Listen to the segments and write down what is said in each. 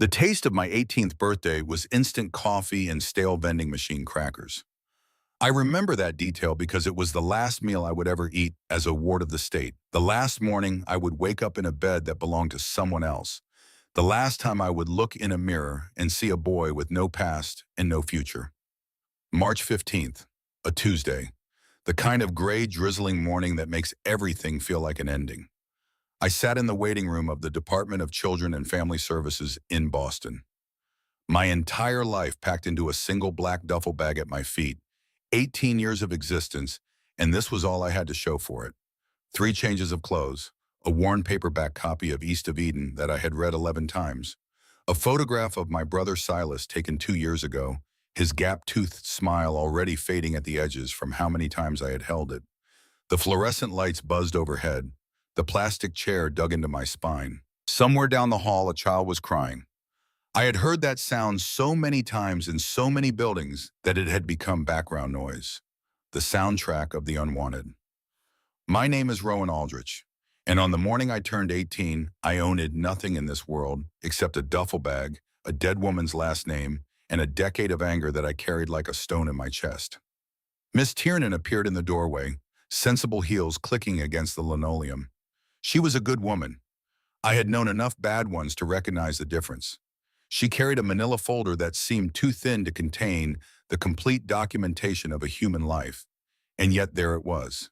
The taste of my 18th birthday was instant coffee and stale vending machine crackers. I remember that detail because it was the last meal I would ever eat as a ward of the state. The last morning I would wake up in a bed that belonged to someone else. The last time I would look in a mirror and see a boy with no past and no future. March 15th, a Tuesday. The kind of gray, drizzling morning that makes everything feel like an ending. I sat in the waiting room of the Department of Children and Family Services in Boston. My entire life packed into a single black duffel bag at my feet, 18 years of existence, and this was all I had to show for it. 3 changes of clothes, a worn paperback copy of East of Eden that I had read 11 times, a photograph of my brother Silas taken 2 years ago, his gap-toothed smile already fading at the edges from how many times I had held it. The fluorescent lights buzzed overhead, the plastic chair dug into my spine. Somewhere down the hall, a child was crying. I had heard that sound so many times in so many buildings that it had become background noise. The soundtrack of the unwanted. My name is Rowan Aldrich, and on the morning I turned 18, I owned nothing in this world except a duffel bag, a dead woman's last name, and a decade of anger that I carried like a stone in my chest. Miss Tiernan appeared in the doorway, sensible heels clicking against the linoleum. She was a good woman. I had known enough bad ones to recognize the difference. She carried a manila folder that seemed too thin to contain the complete documentation of a human life. And yet there it was.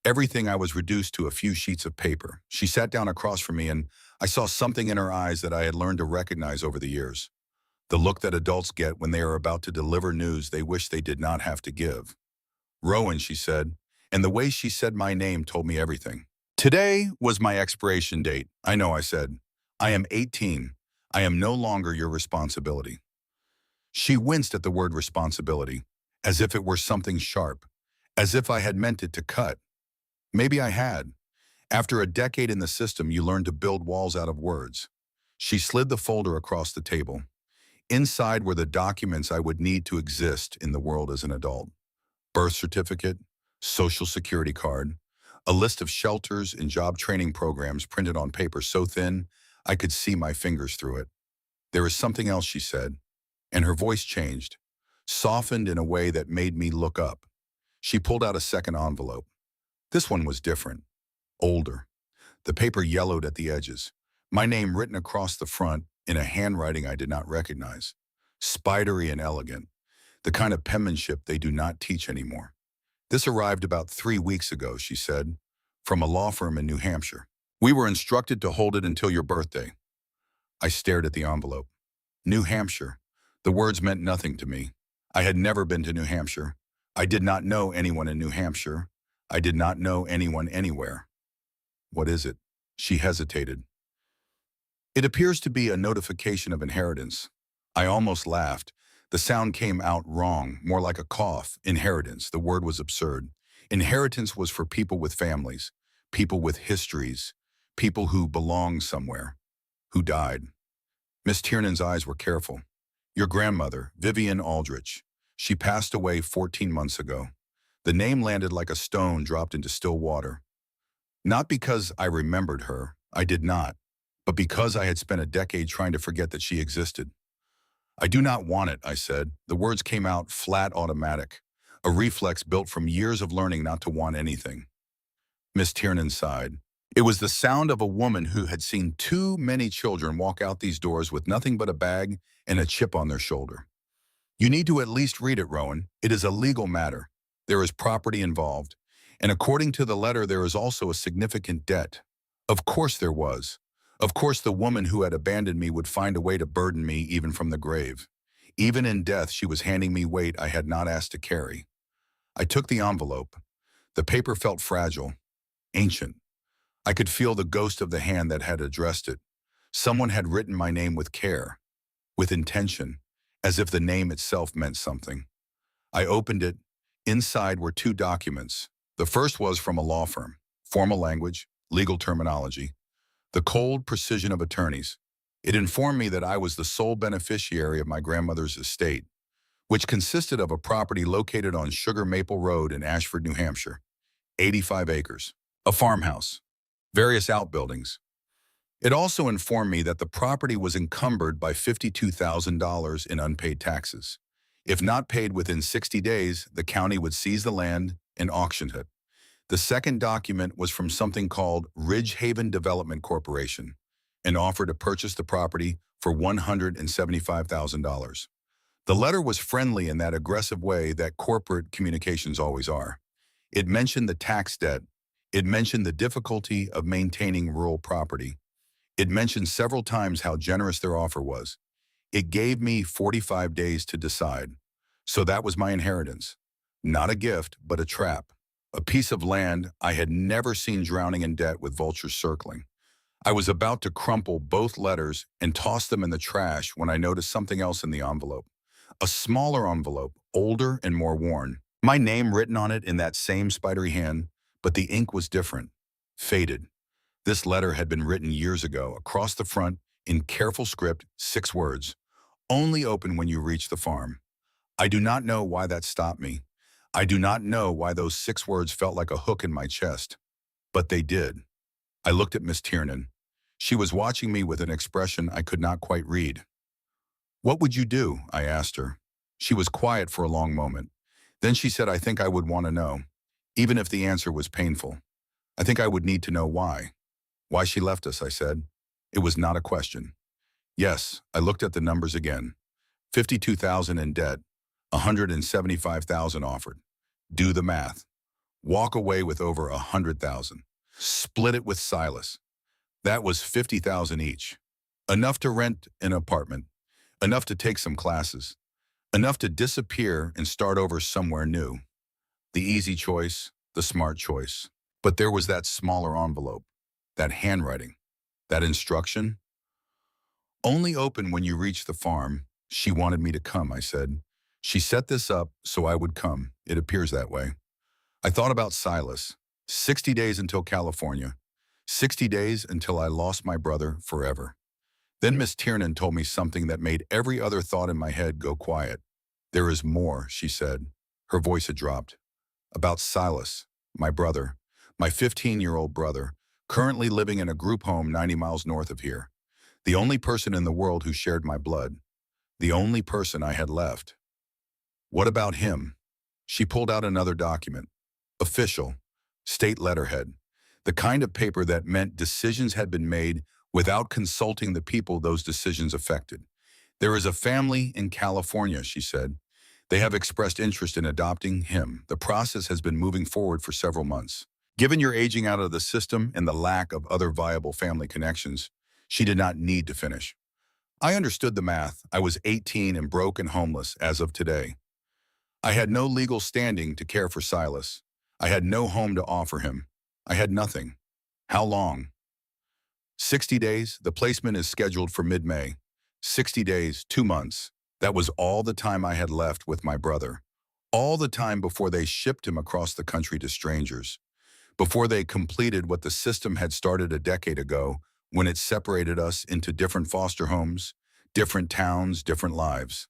Everything I was reduced to a few sheets of paper. She sat down across from me and I saw something in her eyes that I had learned to recognize over the years. The look that adults get when they are about to deliver news they wish they did not have to give. Rowan, she said, and the way she said my name told me everything. Today was my expiration date. I know, I said. I am 18. I am no longer your responsibility. She winced at the word responsibility, as if it were something sharp, as if I had meant it to cut. Maybe I had. After a decade in the system, you learn to build walls out of words. She slid the folder across the table. Inside were the documents I would need to exist in the world as an adult. Birth certificate, social security card, a list of shelters and job training programs printed on paper so thin I could see my fingers through it. There is something else, she said, and her voice changed, softened in a way that made me look up. She pulled out a second envelope. This one was different, older. The paper yellowed at the edges, my name written across the front in a handwriting I did not recognize. Spidery and elegant, the kind of penmanship they do not teach anymore. This arrived about 3 weeks ago, she said, from a law firm in New Hampshire. We were instructed to hold it until your birthday. I stared at the envelope. New Hampshire. The words meant nothing to me. I had never been to New Hampshire. I did not know anyone in New Hampshire. I did not know anyone anywhere. What is it? She hesitated. It appears to be a notification of inheritance. I almost laughed. The sound came out wrong, more like a cough. Inheritance. The word was absurd. Inheritance was for people with families, people with histories, people who belonged somewhere, who died. Miss Tiernan's eyes were careful. Your grandmother, Vivian Aldrich. She passed away 14 months ago. The name landed like a stone dropped into still water. Not because I remembered her, I did not, but because I had spent a decade trying to forget that she existed. I do not want it, I said. The words came out flat, automatic, a reflex built from years of learning not to want anything. Miss Tiernan sighed. It was the sound of a woman who had seen too many children walk out these doors with nothing but a bag and a chip on their shoulder. You need to at least read it, Rowan. It is a legal matter. There is property involved. And according to the letter, there is also a significant debt. Of course there was. Of course the woman who had abandoned me would find a way to burden me even from the grave. Even in death, she was handing me weight I had not asked to carry. I took the envelope. The paper felt fragile, ancient. I could feel the ghost of the hand that had addressed it. Someone had written my name with care, with intention, as if the name itself meant something. I opened it. Inside were 2 documents. The first was from a law firm, formal language, legal terminology, the cold precision of attorneys. It informed me that I was the sole beneficiary of my grandmother's estate, which consisted of a property located on Sugar Maple Road in Ashford, New Hampshire, 85 acres, a farmhouse, various outbuildings. It also informed me that the property was encumbered by $52,000 in unpaid taxes. If not paid within 60 days, the county would seize the land and auction it. The second document was from something called Ridge Haven Development Corporation, an offer to purchase the property for $175,000. The letter was friendly in that aggressive way that corporate communications always are. It mentioned the tax debt. It mentioned the difficulty of maintaining rural property. It mentioned several times how generous their offer was. It gave me 45 days to decide. So that was my inheritance. Not a gift, but a trap. A piece of land I had never seen drowning in debt with vultures circling. I was about to crumple both letters and toss them in the trash when I noticed something else in the envelope. A smaller envelope, older and more worn. My name written on it in that same spidery hand, but the ink was different, faded. This letter had been written years ago, across the front, in careful script, 6 words. Only open when you reach the farm. I do not know why that stopped me. I do not know why those 6 words felt like a hook in my chest. But they did. I looked at Miss Tiernan. She was watching me with an expression I could not quite read. "What would you do?" I asked her. She was quiet for a long moment. Then she said, "I think I would want to know, even if the answer was painful. I think I would need to know why." "Why she left us," I said. It was not a question. Yes, I looked at the numbers again. 52,000 in debt, 175,000 offered. Do the math. Walk away with over 100,000. Split it with Silas. That was 50,000 each. Enough to rent an apartment. Enough to take some classes. Enough to disappear and start over somewhere new. The easy choice, the smart choice. But there was that smaller envelope, that handwriting, that instruction. Only open when you reach the farm. She wanted me to come, I said. She set this up so I would come. It appears that way. I thought about Silas. 60 days until California. 60 days until I lost my brother forever. Then Miss Tiernan told me something that made every other thought in my head go quiet. "There is more," she said. Her voice had dropped. "About Silas, my brother, my 15-year-old brother, currently living in a group home 90 miles north of here. The only person in the world who shared my blood. The only person I had left." "What about him?" She pulled out another document. Official, state letterhead. The kind of paper that meant decisions had been made without consulting the people those decisions affected. "There is a family in California," she said. "They have expressed interest in adopting him. The process has been moving forward for several months. Given your aging out of the system and the lack of other viable family connections," she did not need to finish. I understood the math. I was 18 and broke and homeless as of today. I had no legal standing to care for Silas. I had no home to offer him. I had nothing. How long? 60 days. The placement is scheduled for mid-May. 60 days, 2 months. That was all the time I had left with my brother. All the time before they shipped him across the country to strangers. Before they completed what the system had started a decade ago when it separated us into different foster homes, different towns, different lives.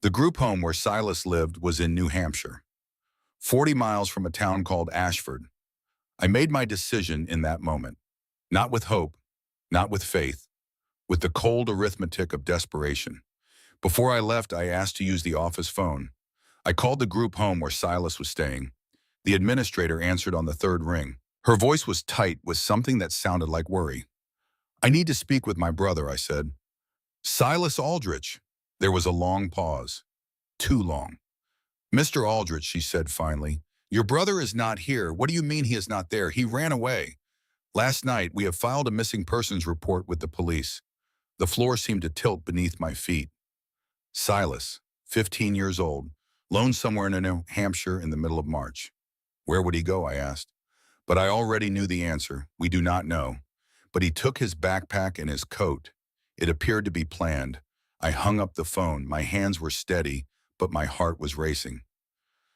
The group home where Silas lived was in New Hampshire, 40 miles from a town called Ashford. I made my decision in that moment, not with hope, not with faith, with the cold arithmetic of desperation. Before I left, I asked to use the office phone. I called the group home where Silas was staying. The administrator answered on the third ring. Her voice was tight with something that sounded like worry. "I need to speak with my brother," I said. "Silas Aldrich." There was a long pause. Too long. "Mr. Aldrich," she said finally, "your brother is not here." "What do you mean he is not there? He ran away. Last night, we have filed a missing persons report with the police." The floor seemed to tilt beneath my feet. Silas, 15 years old, lone somewhere in New Hampshire in the middle of March. Where would he go, I asked. But I already knew the answer. We do not know. But he took his backpack and his coat. It appeared to be planned. I hung up the phone. My hands were steady, but my heart was racing.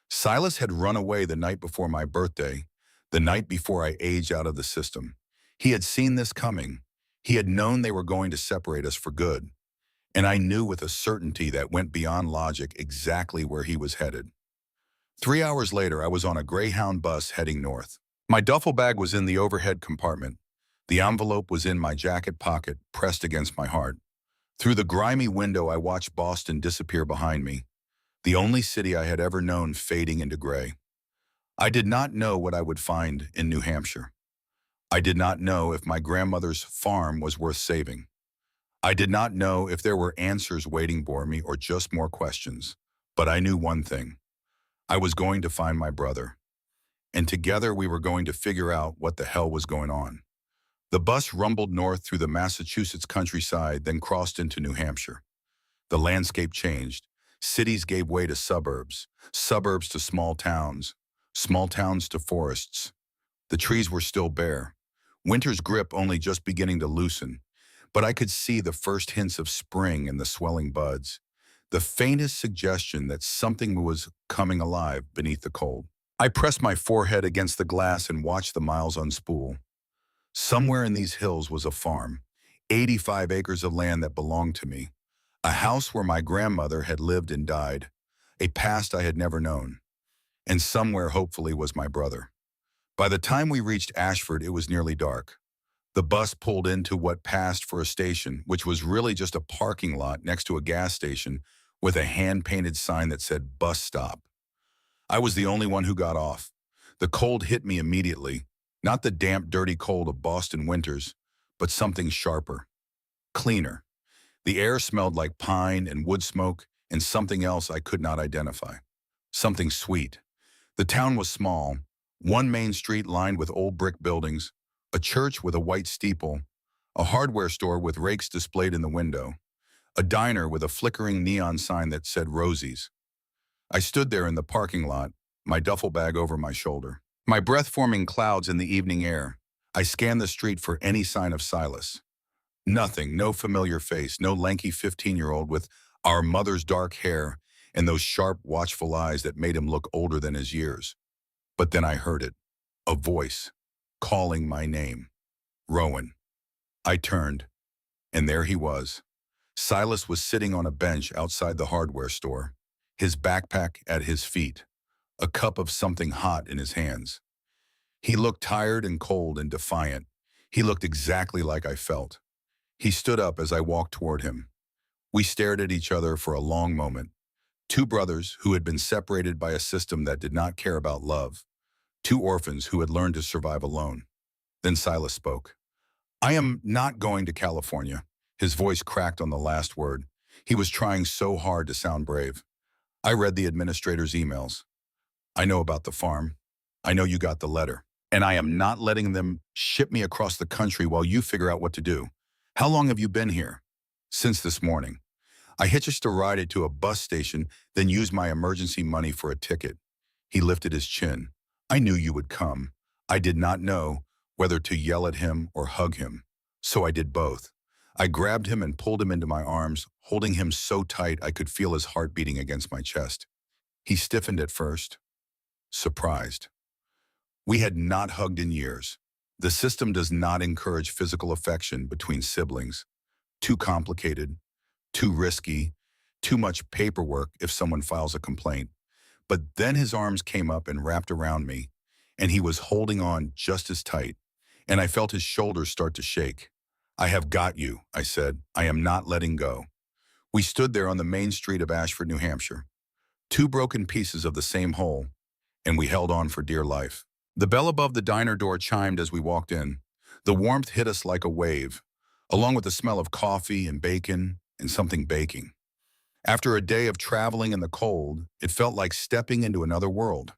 Silas had run away the night before my birthday, the night before I aged out of the system. He had seen this coming. He had known they were going to separate us for good. And I knew with a certainty that went beyond logic exactly where he was headed. 3 hours later, I was on a Greyhound bus heading north. My duffel bag was in the overhead compartment. The envelope was in my jacket pocket, pressed against my heart. Through the grimy window, I watched Boston disappear behind me, the only city I had ever known fading into gray. I did not know what I would find in New Hampshire. I did not know if my grandmother's farm was worth saving. I did not know if there were answers waiting for me or just more questions. But I knew one thing. I was going to find my brother. And together we were going to figure out what the hell was going on. The bus rumbled north through the Massachusetts countryside, then crossed into New Hampshire. The landscape changed. Cities gave way to suburbs, suburbs to small towns to forests. The trees were still bare, winter's grip only just beginning to loosen, but I could see the first hints of spring in the swelling buds, the faintest suggestion that something was coming alive beneath the cold. I pressed my forehead against the glass and watched the miles unspool. Somewhere in these hills was a farm, 85 acres of land that belonged to me, a house where my grandmother had lived and died, a past I had never known, and somewhere hopefully was my brother. By the time we reached Ashford, it was nearly dark. The bus pulled into what passed for a station, which was really just a parking lot next to a gas station with a hand-painted sign that said bus stop. I was the only one who got off. The cold hit me immediately, not the damp, dirty cold of Boston winters, but something sharper, cleaner. The air smelled like pine and wood smoke and something else I could not identify. Something sweet. The town was small, one main street lined with old brick buildings, a church with a white steeple, a hardware store with rakes displayed in the window, a diner with a flickering neon sign that said Rosie's. I stood there in the parking lot, my duffel bag over my shoulder, my breath forming clouds in the evening air. I scanned the street for any sign of Silas. Nothing, no familiar face, no lanky 15-year-old with our mother's dark hair and those sharp, watchful eyes that made him look older than his years. But then I heard it, a voice, calling my name. Rowan. I turned, and there he was. Silas was sitting on a bench outside the hardware store, his backpack at his feet, a cup of something hot in his hands. He looked tired and cold and defiant. He looked exactly like I felt. He stood up as I walked toward him. We stared at each other for a long moment. Two brothers who had been separated by a system that did not care about love. Two orphans who had learned to survive alone. Then Silas spoke. I am not going to California. His voice cracked on the last word. He was trying so hard to sound brave. I read the administrator's emails. I know about the farm. I know you got the letter. And I am not letting them ship me across the country while you figure out what to do. How long have you been here? Since this morning. I hitched a ride to a bus station, then used my emergency money for a ticket. He lifted his chin. I knew you would come. I did not know whether to yell at him or hug him. So I did both. I grabbed him and pulled him into my arms, holding him so tight I could feel his heart beating against my chest. He stiffened at first, surprised. We had not hugged in years. The system does not encourage physical affection between siblings. Too complicated, too risky, too much paperwork if someone files a complaint. But then his arms came up and wrapped around me, and he was holding on just as tight, and I felt his shoulders start to shake. I have got you, I said. I am not letting go. We stood there on the main street of Ashford, New Hampshire. Two broken pieces of the same whole, and we held on for dear life. The bell above the diner door chimed as we walked in. The warmth hit us like a wave, along with the smell of coffee and bacon and something baking. After a day of traveling in the cold, it felt like stepping into another world.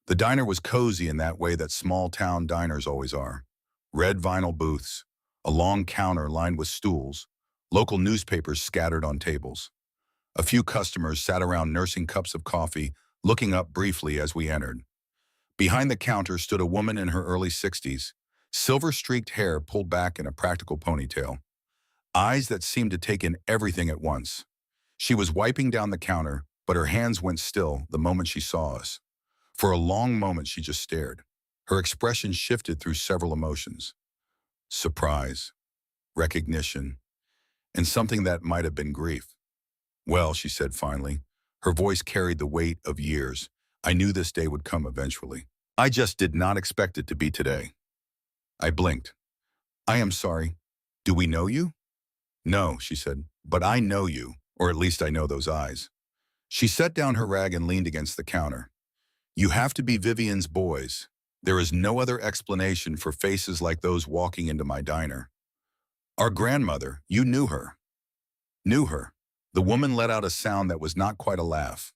The diner was cozy in that way that small-town diners always are. Red vinyl booths, a long counter lined with stools, local newspapers scattered on tables. A few customers sat around nursing cups of coffee, looking up briefly as we entered. Behind the counter stood a woman in her early 60s, silver-streaked hair pulled back in a practical ponytail, eyes that seemed to take in everything at once. She was wiping down the counter, but her hands went still the moment she saw us. For a long moment, she just stared. Her expression shifted through several emotions. Surprise, recognition, and something that might have been grief. Well, she said finally. Her voice carried the weight of years. I knew this day would come eventually. I just did not expect it to be today. I blinked. I am sorry. Do we know you? No, she said, but I know you, or at least I know those eyes. She set down her rag and leaned against the counter. You have to be Vivian's boys. There is no other explanation for faces like those walking into my diner. Our grandmother, you knew her. Knew her. The woman let out a sound that was not quite a laugh.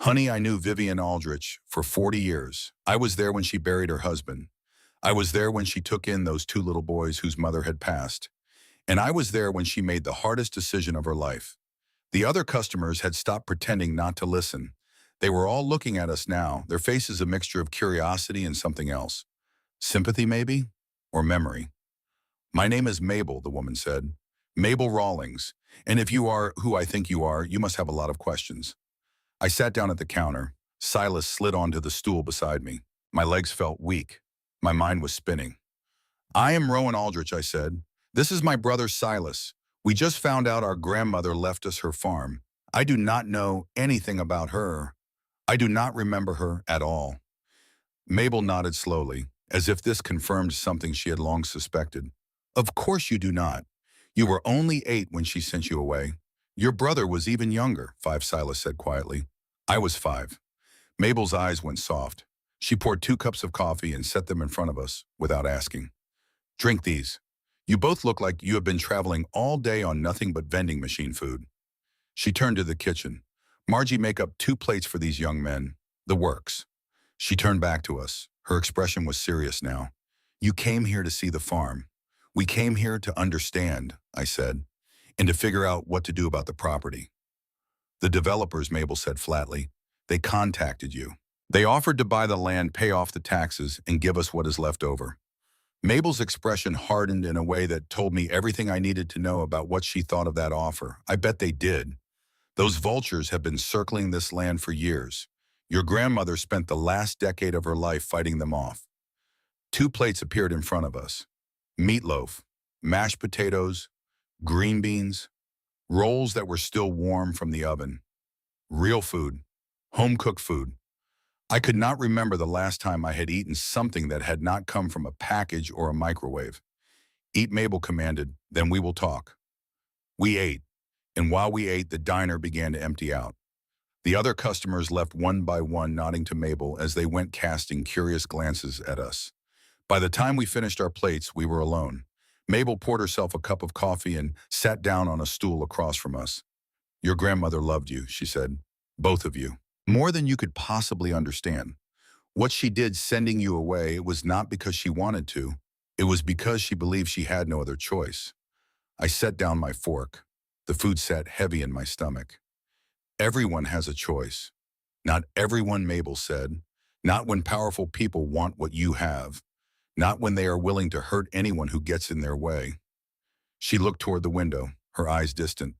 Honey, I knew Vivian Aldrich for 40 years. I was there when she buried her husband. I was there when she took in those two little boys whose mother had passed. And I was there when she made the hardest decision of her life. The other customers had stopped pretending not to listen. They were all looking at us now, their faces a mixture of curiosity and something else. Sympathy, maybe? Or memory? My name is Mabel, the woman said. Mabel Rawlings. And if you are who I think you are, you must have a lot of questions. I sat down at the counter. Silas slid onto the stool beside me. My legs felt weak. My mind was spinning. I am Rowan Aldrich, I said. This is my brother Silas. We just found out our grandmother left us her farm. I do not know anything about her. I do not remember her at all. Mabel nodded slowly, as if this confirmed something she had long suspected. Of course you do not. You were only 8 when she sent you away. Your brother was even younger, Silas said quietly. I was 5. Mabel's eyes went soft. She poured 2 cups of coffee and set them in front of us, without asking. Drink these. You both look like you have been traveling all day on nothing but vending machine food. She turned to the kitchen. Margie, make up 2 plates for these young men. The works. She turned back to us. Her expression was serious now. You came here to see the farm. We came here to understand, I said, and to figure out what to do about the property. The developers, Mabel said flatly. They contacted you. They offered to buy the land, pay off the taxes, and give us what is left over. Mabel's expression hardened in a way that told me everything I needed to know about what she thought of that offer. I bet they did. Those vultures have been circling this land for years. Your grandmother spent the last decade of her life fighting them off. 2 plates appeared in front of us. Meatloaf, mashed potatoes, green beans, rolls that were still warm from the oven. Real food, home-cooked food. I could not remember the last time I had eaten something that had not come from a package or a microwave. Eat, Mabel commanded, then we will talk. We ate, and while we ate, the diner began to empty out. The other customers left one by one, nodding to Mabel as they went casting curious glances at us. By the time we finished our plates, we were alone. Mabel poured herself a cup of coffee and sat down on a stool across from us. Your grandmother loved you, she said. Both of you. More than you could possibly understand. What she did sending you away, it was not because she wanted to. It was because she believed she had no other choice. I set down my fork. The food sat heavy in my stomach. Everyone has a choice. Not everyone, Mabel said. Not when powerful people want what you have. Not when they are willing to hurt anyone who gets in their way. She looked toward the window, her eyes distant.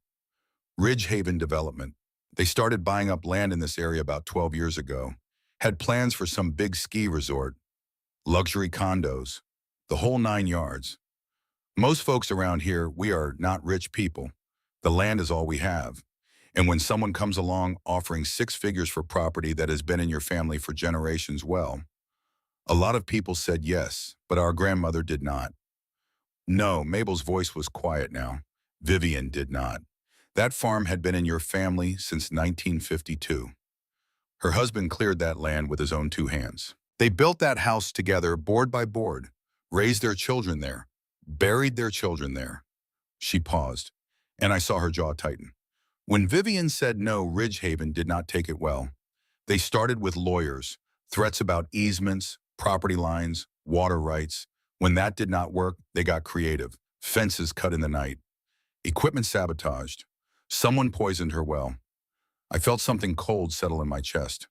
Ridge Haven Development. They started buying up land in this area about 12 years ago. Had plans for some big ski resort. Luxury condos. The whole 9 yards. Most folks around here, we are not rich people. The land is all we have. And when someone comes along offering 6 figures for property that has been in your family for generations, well, a lot of people said yes, but our grandmother did not. No, Mabel's voice was quiet now. Vivian did not. That farm had been in your family since 1952. Her husband cleared that land with his own 2 hands. They built that house together, board by board, raised their children there, buried their children there. She paused, and I saw her jaw tighten. When Vivian said no, Ridgehaven did not take it well. They started with lawyers, threats about easements, property lines, water rights. When that did not work, they got creative. Fences cut in the night. Equipment sabotaged. Someone poisoned her well. I felt something cold settle in my chest.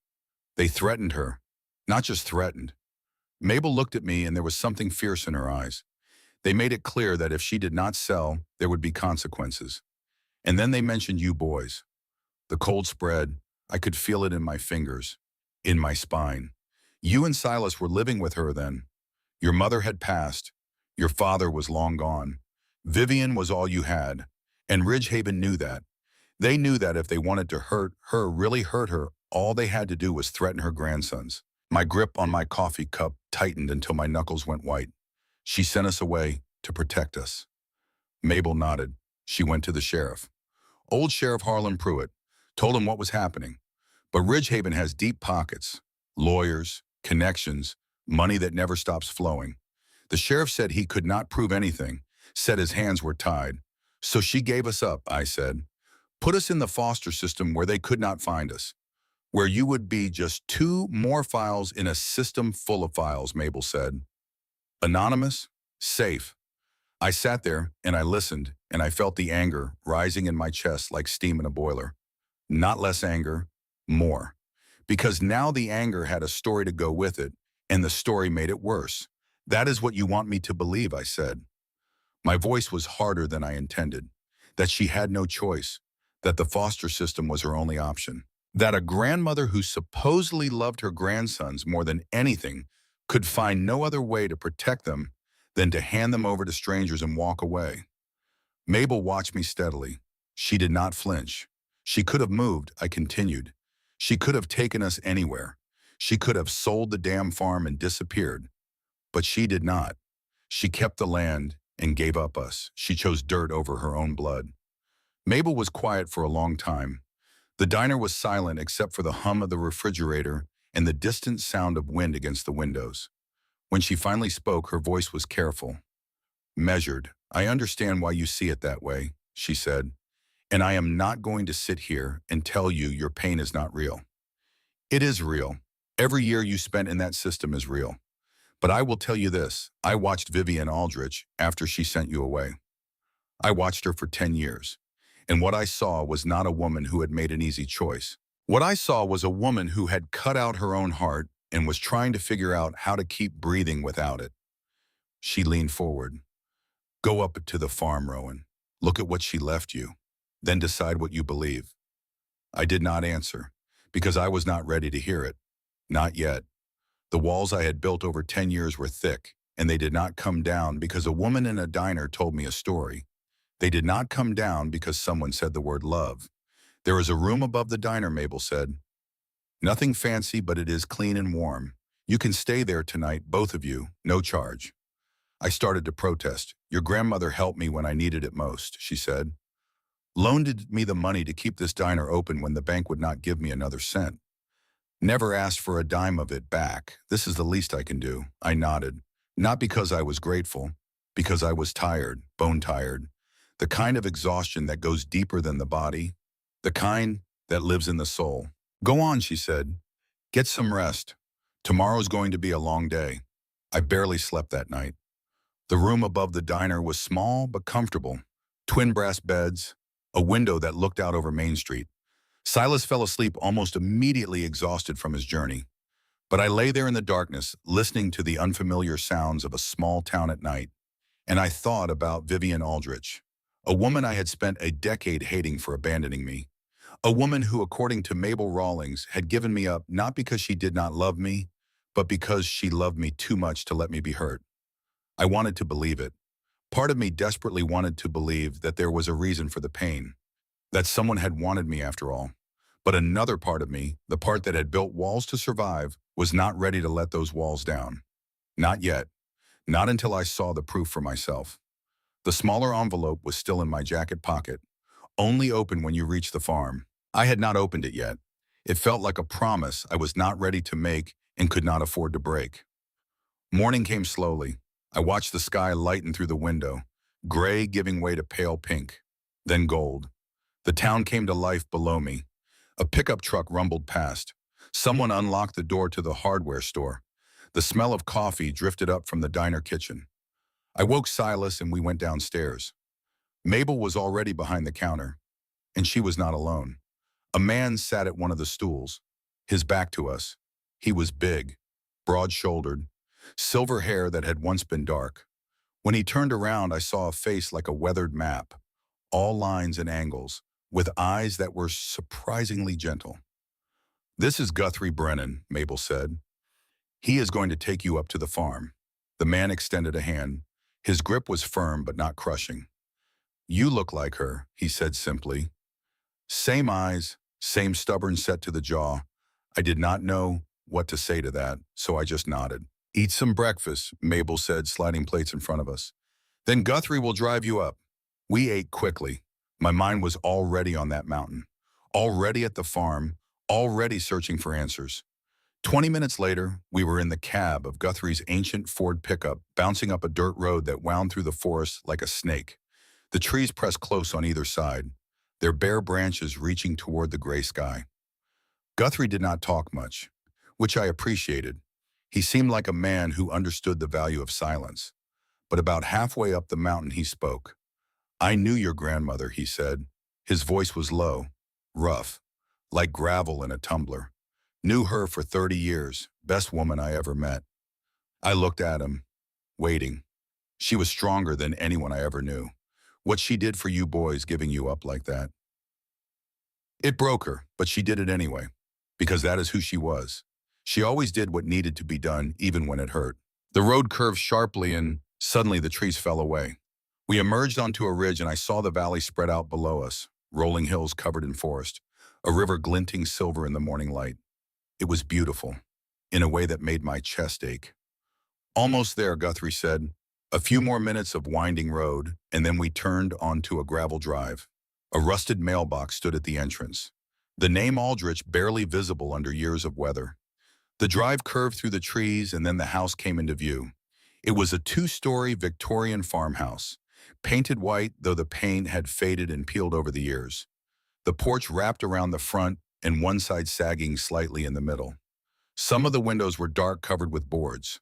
They threatened her. Not just threatened. Mabel looked at me and there was something fierce in her eyes. They made it clear that if she did not sell, there would be consequences. And then they mentioned you boys. The cold spread. I could feel it in my fingers, in my spine. You and Silas were living with her then. Your mother had passed. Your father was long gone. Vivian was all you had. And Ridgehaven knew that. They knew that if they wanted to hurt her, really hurt her, all they had to do was threaten her grandsons. My grip on my coffee cup tightened until my knuckles went white. She sent us away to protect us. Mabel nodded. She went to the sheriff. Old Sheriff Harlan Pruitt told him what was happening. But Ridgehaven has deep pockets, lawyers, connections, money that never stops flowing. The sheriff said he could not prove anything, said his hands were tied. So she gave us up, I said. Put us in the foster system where they could not find us. Where you would be just two more files in a system full of files, Mabel said. Anonymous, safe. I sat there and I listened and I felt the anger rising in my chest like steam in a boiler. Not less anger, more. Because now the anger had a story to go with it, and the story made it worse. That is what you want me to believe, I said. My voice was harder than I intended. That she had no choice. That the foster system was her only option. That a grandmother who supposedly loved her grandsons more than anything could find no other way to protect them than to hand them over to strangers and walk away. Mabel watched me steadily. She did not flinch. She could have moved, I continued. She could have taken us anywhere. She could have sold the damn farm and disappeared. But she did not. She kept the land and gave up us. She chose dirt over her own blood. Mabel was quiet for a long time. The diner was silent except for the hum of the refrigerator and the distant sound of wind against the windows. When she finally spoke, her voice was careful. Measured. I understand why you see it that way, she said. And I am not going to sit here and tell you your pain is not real. It is real. Every year you spent in that system is real. But I will tell you this, I watched Vivian Aldrich after she sent you away. I watched her for 10 years. And what I saw was not a woman who had made an easy choice. What I saw was a woman who had cut out her own heart and was trying to figure out how to keep breathing without it. She leaned forward. Go up to the farm, Rowan. Look at what she left you. Then decide what you believe. I did not answer, because I was not ready to hear it. Not yet. The walls I had built over 10 years were thick, and they did not come down because a woman in a diner told me a story. They did not come down because someone said the word love. There is a room above the diner, Mabel said. Nothing fancy, but it is clean and warm. You can stay there tonight, both of you, no charge. I started to protest. Your grandmother helped me when I needed it most, she said. Loaned me the money to keep this diner open when the bank would not give me another cent. Never asked for a dime of it back. This is the least I can do. I nodded. Not because I was grateful, because I was tired, bone tired. The kind of exhaustion that goes deeper than the body. The kind that lives in the soul. Go on, she said. Get some rest. Tomorrow's going to be a long day. I barely slept that night. The room above the diner was small but comfortable. Twin brass beds, a window that looked out over Main Street. Silas fell asleep almost immediately, exhausted from his journey. But I lay there in the darkness, listening to the unfamiliar sounds of a small town at night, and I thought about Vivian Aldrich, a woman I had spent a decade hating for abandoning me, a woman who, according to Mabel Rawlings, had given me up not because she did not love me, but because she loved me too much to let me be hurt. I wanted to believe it. Part of me desperately wanted to believe that there was a reason for the pain, that someone had wanted me after all. But another part of me, the part that had built walls to survive, was not ready to let those walls down. Not yet. Not until I saw the proof for myself. The smaller envelope was still in my jacket pocket, only open when you reached the farm. I had not opened it yet. It felt like a promise I was not ready to make and could not afford to break. Morning came slowly. I watched the sky lighten through the window, gray giving way to pale pink, then gold. The town came to life below me. A pickup truck rumbled past. Someone unlocked the door to the hardware store. The smell of coffee drifted up from the diner kitchen. I woke Silas and we went downstairs. Mabel was already behind the counter, and she was not alone. A man sat at one of the stools, his back to us. He was big, broad-shouldered, silver hair that had once been dark. When he turned around, I saw a face like a weathered map, all lines and angles, with eyes that were surprisingly gentle. This is Guthrie Brennan, Mabel said. He is going to take you up to the farm. The man extended a hand. His grip was firm but not crushing. You look like her, he said simply. Same eyes, same stubborn set to the jaw. I did not know what to say to that, so I just nodded. Eat some breakfast, Mabel said, sliding plates in front of us. Then Guthrie will drive you up. We ate quickly. My mind was already on that mountain, already at the farm, already searching for answers. 20 minutes later, we were in the cab of Guthrie's ancient Ford pickup, bouncing up a dirt road that wound through the forest like a snake. The trees pressed close on either side, their bare branches reaching toward the gray sky. Guthrie did not talk much, which I appreciated. He seemed like a man who understood the value of silence. But about halfway up the mountain he spoke. "I knew your grandmother," he said. His voice was low, rough, like gravel in a tumbler. "Knew her for 30 years, best woman I ever met." I looked at him, waiting. She was stronger than anyone I ever knew. What she did for you boys giving you up like that. It broke her, but she did it anyway, because that is who she was. She always did what needed to be done, even when it hurt. The road curved sharply and suddenly the trees fell away. We emerged onto a ridge and I saw the valley spread out below us, rolling hills covered in forest, a river glinting silver in the morning light. It was beautiful, in a way that made my chest ache. "Almost there," Guthrie said. A few more minutes of winding road, and then we turned onto a gravel drive. A rusted mailbox stood at the entrance, the name Aldrich barely visible under years of weather. The drive curved through the trees and then the house came into view. It was a two-story Victorian farmhouse, painted white though the paint had faded and peeled over the years. The porch wrapped around the front and one side sagging slightly in the middle. Some of the windows were dark, covered with boards.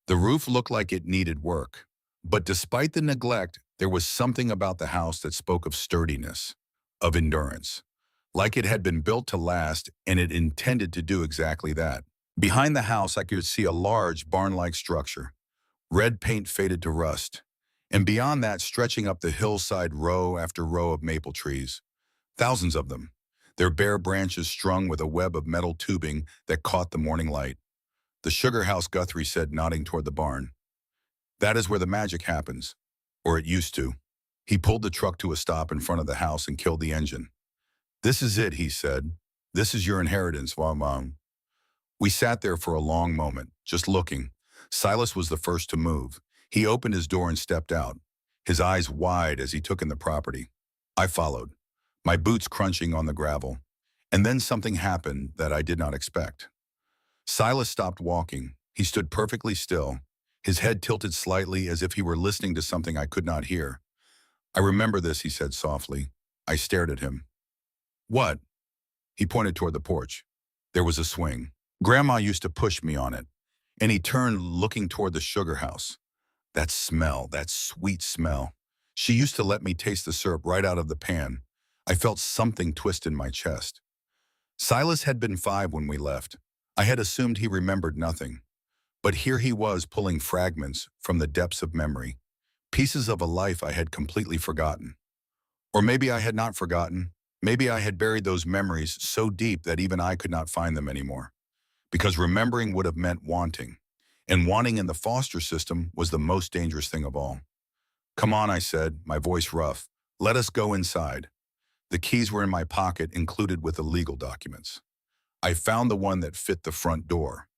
The roof looked like it needed work. But despite the neglect, there was something about the house that spoke of sturdiness, of endurance, like it had been built to last and it intended to do exactly that. Behind the house, I could see a large barn-like structure. Red paint faded to rust, and beyond that, stretching up the hillside, row after row of maple trees. Thousands of them, their bare branches strung with a web of metal tubing that caught the morning light. "The sugar house," Guthrie said, nodding toward the barn. "That is where the magic happens, or it used to." He pulled the truck to a stop in front of the house and killed the engine. "This is it," he said. "This is your inheritance, Mom." We sat there for a long moment, just looking. Silas was the first to move. He opened his door and stepped out, his eyes wide as he took in the property. I followed, my boots crunching on the gravel. And then something happened that I did not expect. Silas stopped walking. He stood perfectly still, his head tilted slightly as if he were listening to something I could not hear. "I remember this," he said softly. I stared at him. "What?" He pointed toward the porch. There was a swing. Grandma used to push me on it. And he turned, looking toward the sugar house. That smell, that sweet smell. She used to let me taste the syrup right out of the pan. I felt something twist in my chest. Silas had been 5 when we left. I had assumed he remembered nothing. But here he was pulling fragments from the depths of memory, pieces of a life I had completely forgotten. Or maybe I had not forgotten. Maybe I had buried those memories so deep that even I could not find them anymore. Because remembering would have meant wanting. And wanting in the foster system was the most dangerous thing of all. "Come on," I said, my voice rough. "Let us go inside." The keys were in my pocket, included with the legal documents. I found the one that fit the front door.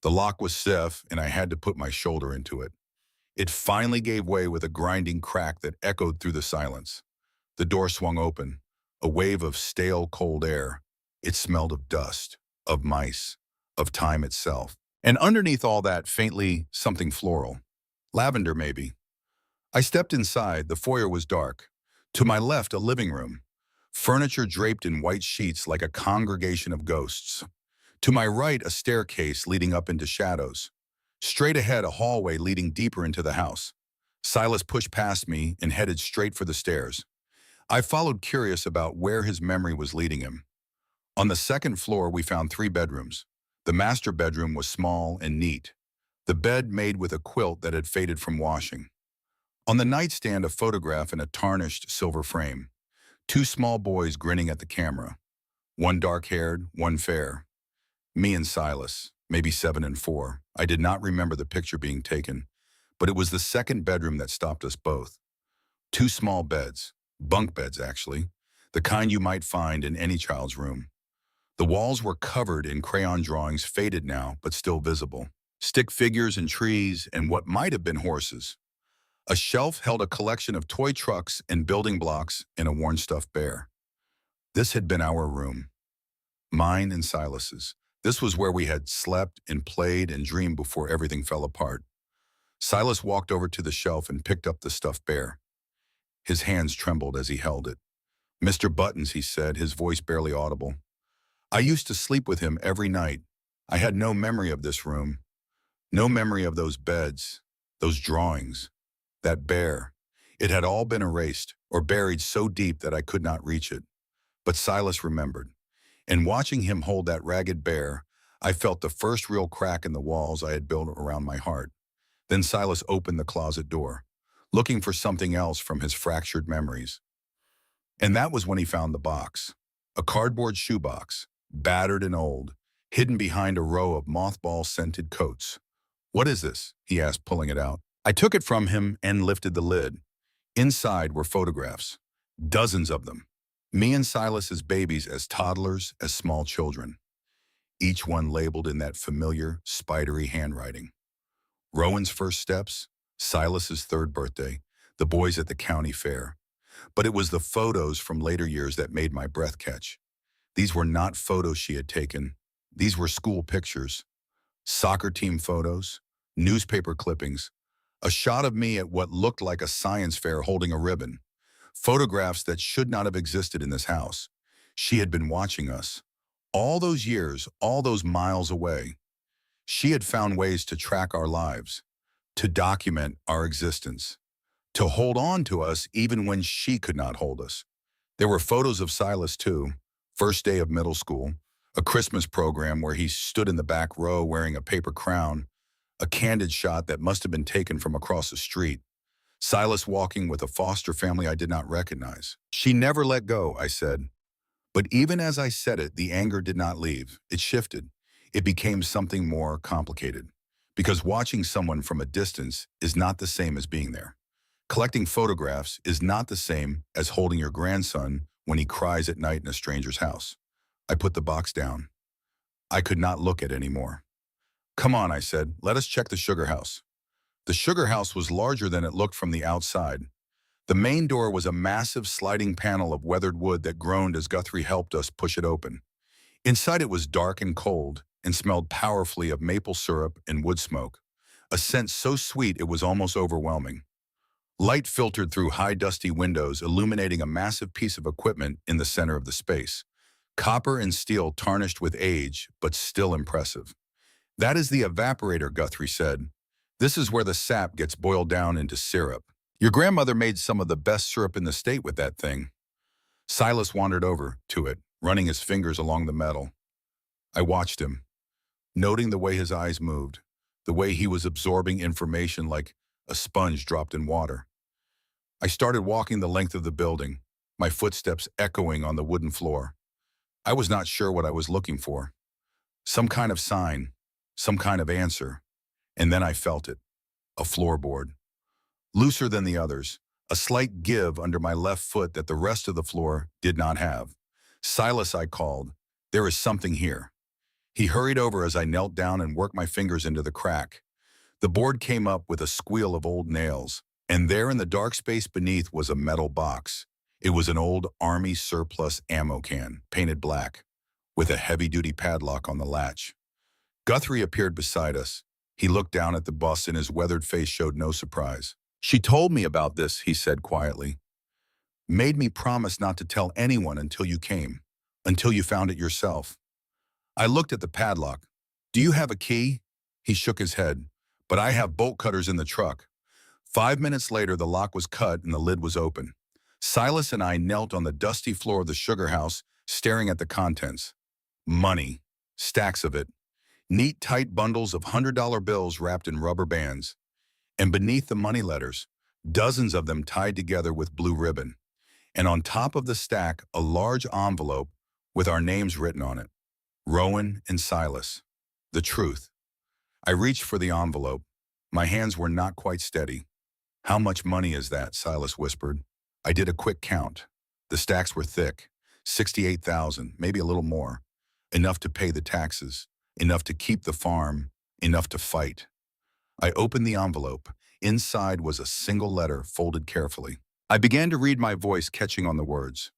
The lock was stiff, and I had to put my shoulder into it. It finally gave way with a grinding crack that echoed through the silence. The door swung open, a wave of stale, cold air. It smelled of dust, of mice, of time itself. And underneath all that, faintly, something floral. Lavender, maybe. I stepped inside. The foyer was dark. To my left, a living room. Furniture draped in white sheets like a congregation of ghosts. To my right, a staircase leading up into shadows. Straight ahead, a hallway leading deeper into the house. Silas pushed past me and headed straight for the stairs. I followed, curious about where his memory was leading him. On the second floor, we found 3 bedrooms. The master bedroom was small and neat, the bed made with a quilt that had faded from washing. On the nightstand, a photograph in a tarnished silver frame. 2 small boys grinning at the camera. One dark-haired, one fair. Me and Silas, maybe 7 and 4. I did not remember the picture being taken, but it was the second bedroom that stopped us both. 2 small beds, bunk beds actually, the kind you might find in any child's room. The walls were covered in crayon drawings, faded now, but still visible. Stick figures and trees and what might have been horses. A shelf held a collection of toy trucks and building blocks and a worn stuffed bear. This had been our room, mine and Silas's. This was where we had slept and played and dreamed before everything fell apart. Silas walked over to the shelf and picked up the stuffed bear. His hands trembled as he held it. "Mr. Buttons," he said, his voice barely audible. "I used to sleep with him every night. I had no memory of this room, no memory of those beds, those drawings, that bear. It had all been erased or buried so deep that I could not reach it. But Silas remembered. And watching him hold that ragged bear, I felt the first real crack in the walls I had built around my heart. Then Silas opened the closet door, looking for something else from his fractured memories. And that was when he found the box. A cardboard shoebox, battered and old, hidden behind a row of mothball-scented coats. "What is this?" he asked, pulling it out. I took it from him and lifted the lid. Inside were photographs, dozens of them. Me and Silas as babies, as toddlers, as small children. Each one labeled in that familiar, spidery handwriting. Rowan's first steps, Silas's third birthday, the boys at the county fair. But it was the photos from later years that made my breath catch. These were not photos she had taken. These were school pictures, soccer team photos, newspaper clippings, a shot of me at what looked like a science fair holding a ribbon. Photographs that should not have existed in this house. She had been watching us. All those years, all those miles away. She had found ways to track our lives, to document our existence, to hold on to us even when she could not hold us. There were photos of Silas too, first day of middle school, a Christmas program where he stood in the back row wearing a paper crown, a candid shot that must have been taken from across the street. Silas walking with a foster family I did not recognize. "She never let go," I said. But even as I said it, the anger did not leave. It shifted. It became something more complicated. Because watching someone from a distance is not the same as being there. Collecting photographs is not the same as holding your grandson when he cries at night in a stranger's house. I put the box down. I could not look at it anymore. "Come on," I said, "let us check the sugar house." The sugar house was larger than it looked from the outside. The main door was a massive sliding panel of weathered wood that groaned as Guthrie helped us push it open. Inside it was dark and cold and smelled powerfully of maple syrup and wood smoke, a scent so sweet it was almost overwhelming. Light filtered through high dusty windows, illuminating a massive piece of equipment in the center of the space. Copper and steel tarnished with age, but still impressive. "That is the evaporator," Guthrie said. "This is where the sap gets boiled down into syrup. Your grandmother made some of the best syrup in the state with that thing." Silas wandered over to it, running his fingers along the metal. I watched him, noting the way his eyes moved, the way he was absorbing information like a sponge dropped in water. I started walking the length of the building, my footsteps echoing on the wooden floor. I was not sure what I was looking for. Some kind of sign, some kind of answer. And then I felt it. A floorboard. Looser than the others, a slight give under my left foot that the rest of the floor did not have. "Silas," I called. "There is something here." He hurried over as I knelt down and worked my fingers into the crack. The board came up with a squeal of old nails, and there in the dark space beneath was a metal box. It was an old Army surplus ammo can, painted black, with a heavy-duty padlock on the latch. Guthrie appeared beside us. He looked down at the bus and his weathered face showed no surprise. "She told me about this," he said quietly. "Made me promise not to tell anyone until you came, until you found it yourself." I looked at the padlock. "Do you have a key?" He shook his head. "But I have bolt cutters in the truck." 5 minutes later, the lock was cut and the lid was open. Silas and I knelt on the dusty floor of the sugar house, staring at the contents. Money. Stacks of it. Neat, tight bundles of $100 bills wrapped in rubber bands. And beneath the money letters, dozens of them tied together with blue ribbon. And on top of the stack, a large envelope with our names written on it. Rowan and Silas. The truth. I reached for the envelope. My hands were not quite steady. "How much money is that?" Silas whispered. I did a quick count. The stacks were thick. 68,000, maybe a little more. Enough to pay the taxes. Enough to keep the farm. Enough to fight. I opened the envelope. Inside was a single letter folded carefully. I began to read, my voice catching on the words.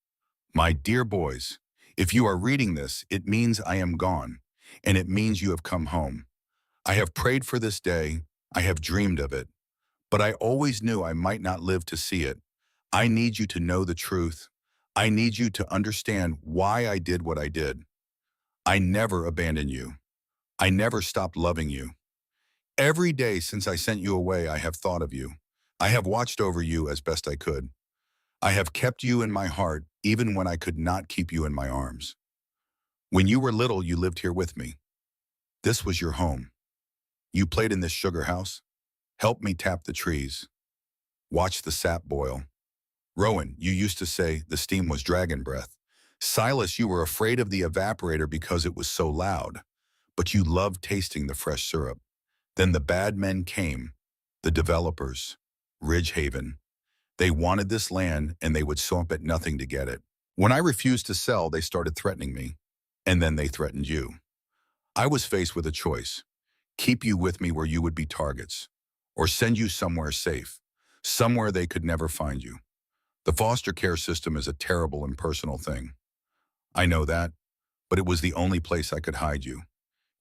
My dear boys, if you are reading this, it means I am gone, and it means you have come home. I have prayed for this day, I have dreamed of it, but I always knew I might not live to see it. I need you to know the truth. I need you to understand why I did what I did. I never abandoned you. I never stopped loving you. Every day since I sent you away, I have thought of you. I have watched over you as best I could. I have kept you in my heart, even when I could not keep you in my arms. When you were little, you lived here with me. This was your home. You played in this sugar house, helped me tap the trees, watch the sap boil. Rowan, you used to say the steam was dragon breath. Silas, you were afraid of the evaporator because it was so loud, but you loved tasting the fresh syrup. Then the bad men came, the developers, Ridgehaven. They wanted this land and they would swamp at nothing to get it. When I refused to sell, they started threatening me, and then they threatened you. I was faced with a choice: keep you with me where you would be targets, or send you somewhere safe, somewhere they could never find you. The foster care system is a terrible, impersonal thing. I know that, but it was the only place I could hide you.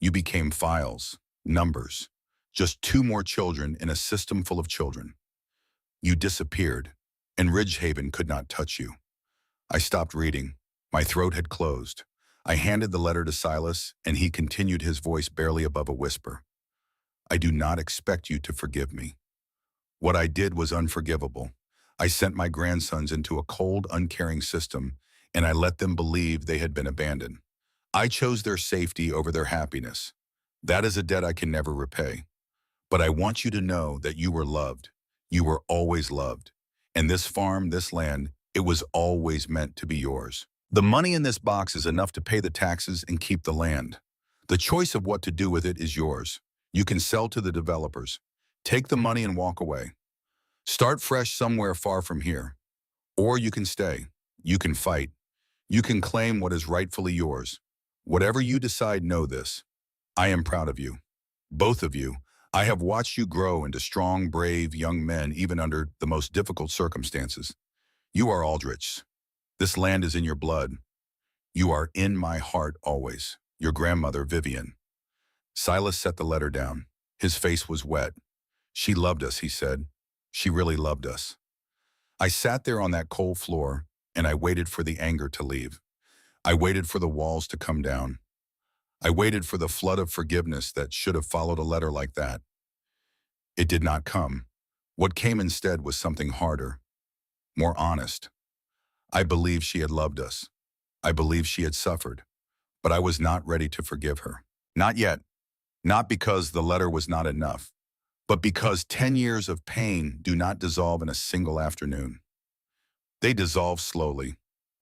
You became files, numbers, just two more children in a system full of children. You disappeared, and Ridgehaven could not touch you. I stopped reading. My throat had closed. I handed the letter to Silas, and he continued, his voice barely above a whisper. I do not expect you to forgive me. What I did was unforgivable. I sent my grandsons into a cold, uncaring system, and I let them believe they had been abandoned. I chose their safety over their happiness. That is a debt I can never repay. But I want you to know that you were loved. You were always loved. And this farm, this land, it was always meant to be yours. The money in this box is enough to pay the taxes and keep the land. The choice of what to do with it is yours. You can sell to the developers. Take the money and walk away. Start fresh somewhere far from here. Or you can stay. You can fight. You can claim what is rightfully yours. Whatever you decide, know this: I am proud of you. Both of you. I have watched you grow into strong, brave young men, even under the most difficult circumstances. You are Aldrich's. This land is in your blood. You are in my heart always. Your grandmother, Vivian. Silas set the letter down. His face was wet. She loved us, he said. She really loved us. I sat there on that cold floor, and I waited for the anger to leave. I waited for the walls to come down. I waited for the flood of forgiveness that should have followed a letter like that. It did not come. What came instead was something harder, more honest. I believed she had loved us. I believed she had suffered, but I was not ready to forgive her. Not yet. Not because the letter was not enough, but because 10 years of pain do not dissolve in a single afternoon. They dissolve slowly,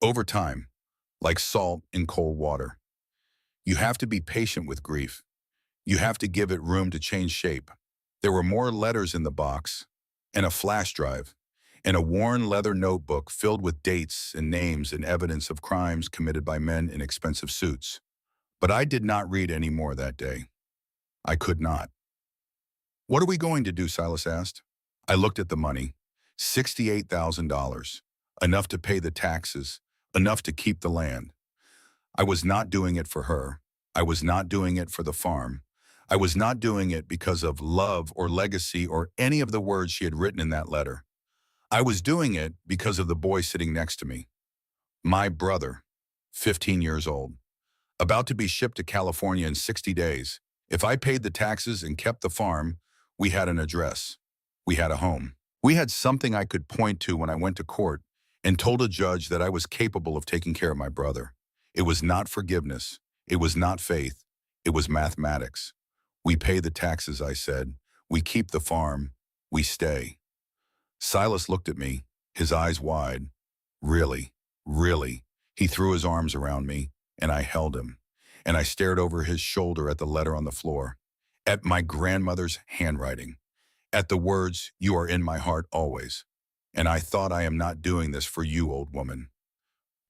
over time, like salt in cold water. You have to be patient with grief. You have to give it room to change shape. There were more letters in the box, and a flash drive, and a worn leather notebook filled with dates and names and evidence of crimes committed by men in expensive suits. But I did not read any more that day. I could not. What are we going to do? Silas asked. I looked at the money. $68,000. Enough to pay the taxes, enough to keep the land. I was not doing it for her. I was not doing it for the farm. I was not doing it because of love or legacy or any of the words she had written in that letter. I was doing it because of the boy sitting next to me. My brother, 15 years old, about to be shipped to California in 60 days. If I paid the taxes and kept the farm, we had an address. We had a home. We had something I could point to when I went to court and told a judge that I was capable of taking care of my brother. It was not forgiveness. It was not faith. It was mathematics. We pay the taxes, I said. We keep the farm. We stay. Silas looked at me, his eyes wide. Really, really. He threw his arms around me, and I held him. And I stared over his shoulder at the letter on the floor, at my grandmother's handwriting, at the words, "You are in my heart always." And I thought, I am not doing this for you, old woman.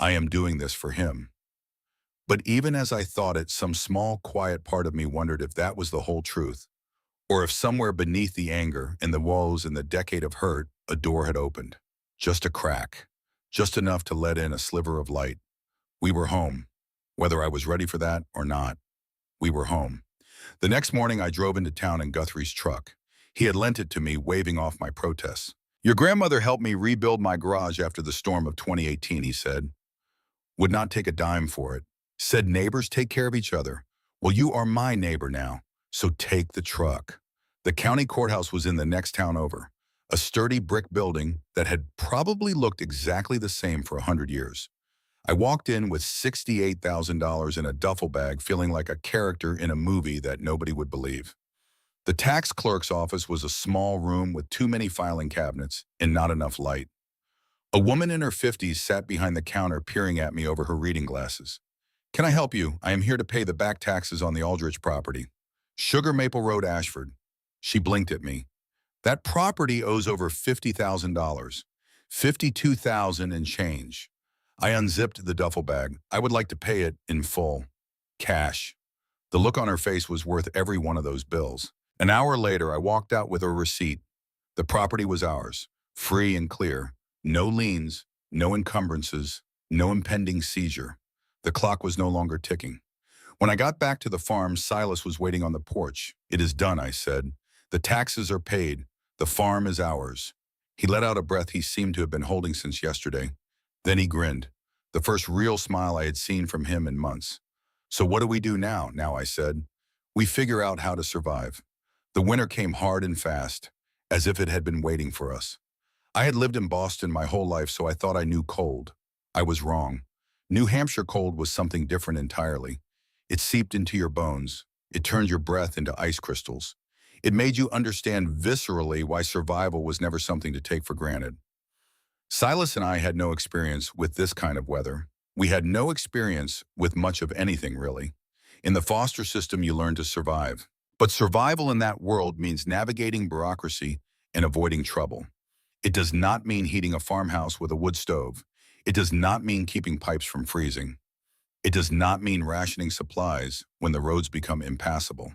I am doing this for him. But even as I thought it, some small, quiet part of me wondered if that was the whole truth, Or if somewhere beneath the anger and the woes and the decade of hurt, a door had opened. Just a crack. Just enough to let in a sliver of light. We were home. Whether I was ready for that or not, we were home. The next morning, I drove into town in Guthrie's truck. He had lent it to me, waving off my protests. Your grandmother helped me rebuild my garage after the storm of 2018, he said. Would not take a dime for it. Said neighbors take care of each other. Well, you are my neighbor now, so take the truck. The county courthouse was in the next town over, a sturdy brick building that had probably looked exactly the same for 100 years. I walked in with $68,000 in a duffel bag, feeling like a character in a movie that nobody would believe. The tax clerk's office was a small room with too many filing cabinets and not enough light. A woman in her 50s sat behind the counter peering at me over her reading glasses. Can I help you? I am here to pay the back taxes on the Aldrich property. Sugar Maple Road, Ashford. She blinked at me. That property owes over $50,000. $52,000 and change. I unzipped the duffel bag. I would like to pay it in full. Cash. The look on her face was worth every one of those bills. An hour later, I walked out with a receipt. The property was ours, free and clear. No liens, no encumbrances, no impending seizure. The clock was no longer ticking. When I got back to the farm, Silas was waiting on the porch. It is done, I said. The taxes are paid. The farm is ours. He let out a breath he seemed to have been holding since yesterday. Then he grinned, the first real smile I had seen from him in months. So what do we do now? Now, I said. We figure out how to survive. The winter came hard and fast, as if it had been waiting for us. I had lived in Boston my whole life, so I thought I knew cold. I was wrong. New Hampshire cold was something different entirely. It seeped into your bones. It turned your breath into ice crystals. It made you understand viscerally why survival was never something to take for granted. Silas and I had no experience with this kind of weather. We had no experience with much of anything, really. In the foster system, you learn to survive. But survival in that world means navigating bureaucracy and avoiding trouble. It does not mean heating a farmhouse with a wood stove. It does not mean keeping pipes from freezing. It does not mean rationing supplies when the roads become impassable.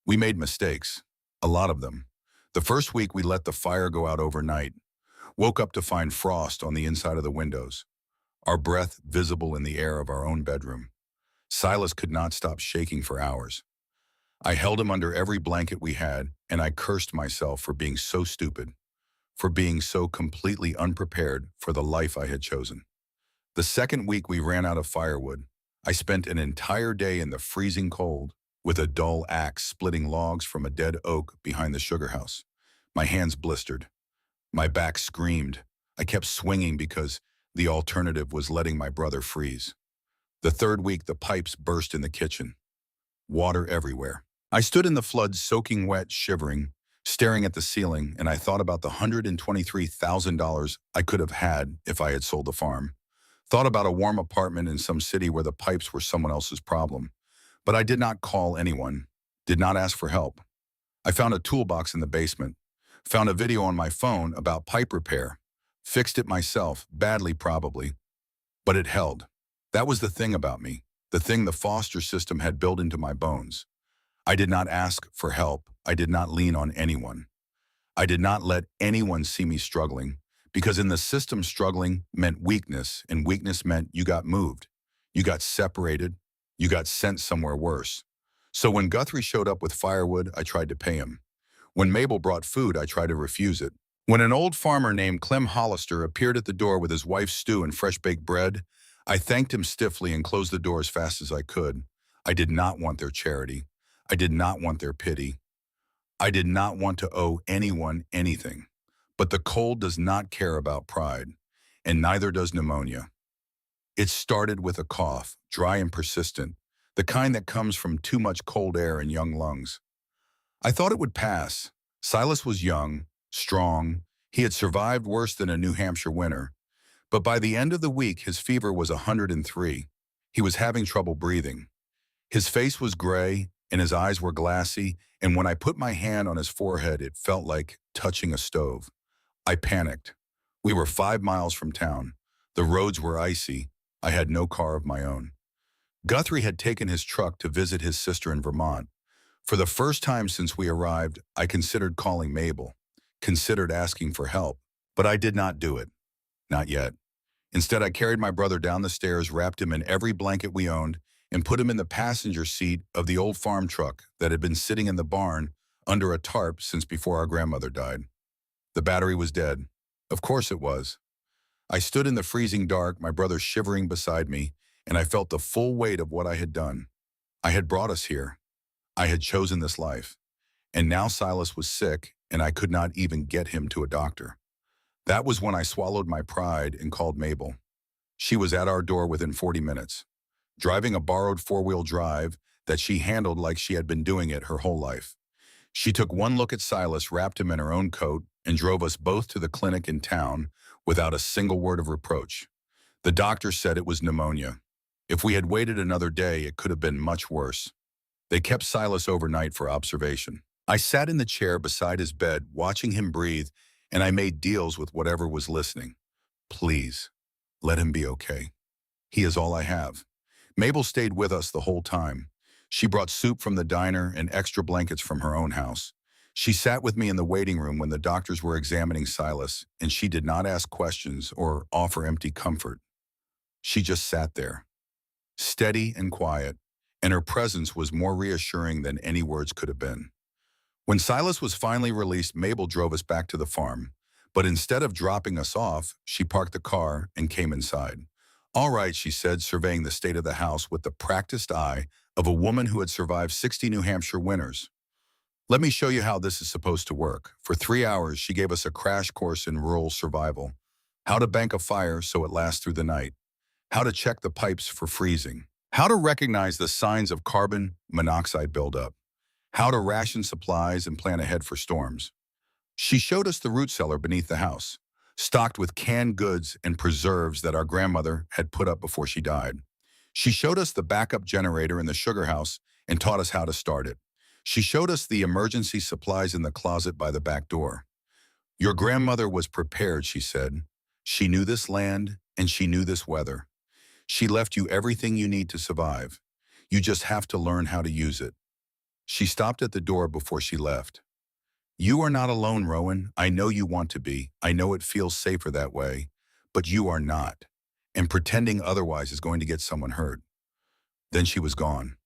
We made mistakes, a lot of them. The first week we let the fire go out overnight, woke up to find frost on the inside of the windows, our breath visible in the air of our own bedroom. Silas could not stop shaking for hours. I held him under every blanket we had, and I cursed myself for being so stupid, for being so completely unprepared for the life I had chosen. The second week we ran out of firewood. I spent an entire day in the freezing cold with a dull axe splitting logs from a dead oak behind the sugar house. My hands blistered. My back screamed. I kept swinging because the alternative was letting my brother freeze. The third week, the pipes burst in the kitchen. Water everywhere. I stood in the flood, soaking wet, shivering, staring at the ceiling, and I thought about the $123,000 I could have had if I had sold the farm. Thought about a warm apartment in some city where the pipes were someone else's problem. But I did not call anyone, did not ask for help. I found a toolbox in the basement, found a video on my phone about pipe repair, fixed it myself, badly probably, but it held. That was the thing about me, the thing the foster system had built into my bones. I did not ask for help. I did not lean on anyone. I did not let anyone see me struggling, because in the system, struggling meant weakness, and weakness meant you got moved. You got separated. You got sent somewhere worse. So when Guthrie showed up with firewood, I tried to pay him. When Mabel brought food, I tried to refuse it. When an old farmer named Clem Hollister appeared at the door with his wife's stew and fresh-baked bread, I thanked him stiffly and closed the door as fast as I could. I did not want their charity. I did not want their pity. I did not want to owe anyone anything. But the cold does not care about pride, and neither does pneumonia. It started with a cough, dry and persistent, the kind that comes from too much cold air in young lungs. I thought it would pass. Silas was young, strong. He had survived worse than a New Hampshire winter. But by the end of the week, his fever was 103. He was having trouble breathing. His face was gray, and his eyes were glassy, and when I put my hand on his forehead, it felt like touching a stove. I panicked. We were 5 miles from town. The roads were icy. I had no car of my own. Guthrie had taken his truck to visit his sister in Vermont. For the first time since we arrived, I considered calling Mabel, considered asking for help, but I did not do it. Not yet. Instead, I carried my brother down the stairs, wrapped him in every blanket we owned, and put him in the passenger seat of the old farm truck that had been sitting in the barn under a tarp since before our grandmother died. The battery was dead. Of course it was. I stood in the freezing dark, my brother shivering beside me, and I felt the full weight of what I had done. I had brought us here. I had chosen this life. And now Silas was sick, and I could not even get him to a doctor. That was when I swallowed my pride and called Mabel. She was at our door within 40 minutes, driving a borrowed four-wheel drive that she handled like she had been doing it her whole life. She took one look at Silas, wrapped him in her own coat, and drove us both to the clinic in town without a single word of reproach. The doctor said it was pneumonia. If we had waited another day, it could have been much worse. They kept Silas overnight for observation. I sat in the chair beside his bed, watching him breathe, and I made deals with whatever was listening. Please, let him be okay. He is all I have. Mabel stayed with us the whole time. She brought soup from the diner and extra blankets from her own house. She sat with me in the waiting room when the doctors were examining Silas, and she did not ask questions or offer empty comfort. She just sat there, steady and quiet, and her presence was more reassuring than any words could have been. When Silas was finally released, Mabel drove us back to the farm, but instead of dropping us off, she parked the car and came inside. All right, she said, surveying the state of the house with the practiced eye of a woman who had survived 60 New Hampshire winters. Let me show you how this is supposed to work. For 3 hours, she gave us a crash course in rural survival. How to bank a fire so it lasts through the night. How to check the pipes for freezing. How to recognize the signs of carbon monoxide buildup. How to ration supplies and plan ahead for storms. She showed us the root cellar beneath the house, stocked with canned goods and preserves that our grandmother had put up before she died. She showed us the backup generator in the sugar house and taught us how to start it. She showed us the emergency supplies in the closet by the back door. Your grandmother was prepared, she said. She knew this land and she knew this weather. She left you everything you need to survive. You just have to learn how to use it. She stopped at the door before she left. You are not alone, Rowan. I know you want to be. I know it feels safer that way, but you are not. And pretending otherwise is going to get someone hurt. Then she was gone.